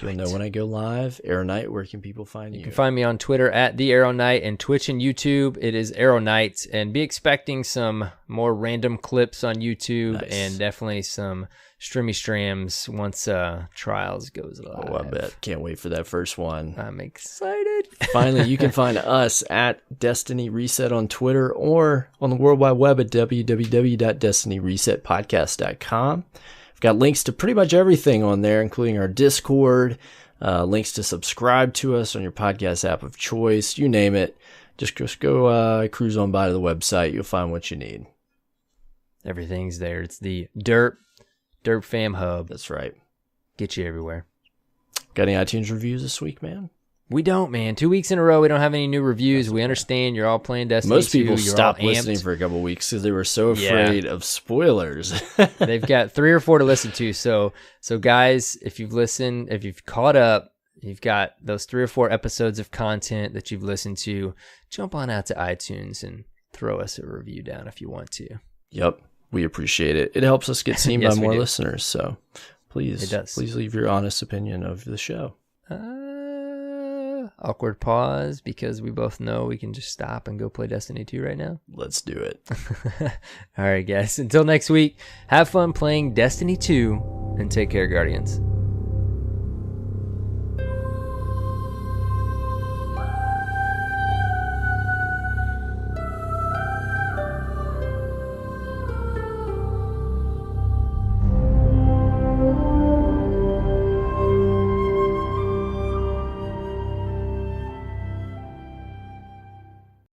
You'll know when I go live. Arrow Knight, where can people find you? You can find me on Twitter at the Arrow Knight, and Twitch and YouTube. It is Arrow Knight, and be expecting some more random clips on YouTube, and definitely some streamy strams once Trials goes live. Oh, I bet. Can't wait for that first one. I'm excited. Finally, you can find us at Destiny Reset on Twitter or on the World Wide Web at www.destinyresetpodcast.com. We've got links to pretty much everything on there, including our Discord, links to subscribe to us on your podcast app of choice, you name it. Just go cruise on by to the website. You'll find what you need. Everything's there. It's the Derp Fam Hub. That's right. Get you everywhere. Got any iTunes reviews this week, man? We don't, man. 2 weeks in a row, we don't have any new reviews. We understand you're all playing Destiny 2. Most people You're stopped all listening for a couple of weeks because they were so afraid of spoilers. They've got 3 or 4 to listen to. So guys, if you've listened, if you've caught up, you've got those 3 or 4 episodes of content that you've listened to, jump on out to iTunes and throw us a review down if you want to. Yep. We appreciate it. It helps us get seen by more listeners. So please leave your honest opinion of the show. Awkward pause because we both know we can just stop and go play Destiny 2 right now. Let's do it. All right, guys. Until next week, have fun playing Destiny 2 and take care, Guardians.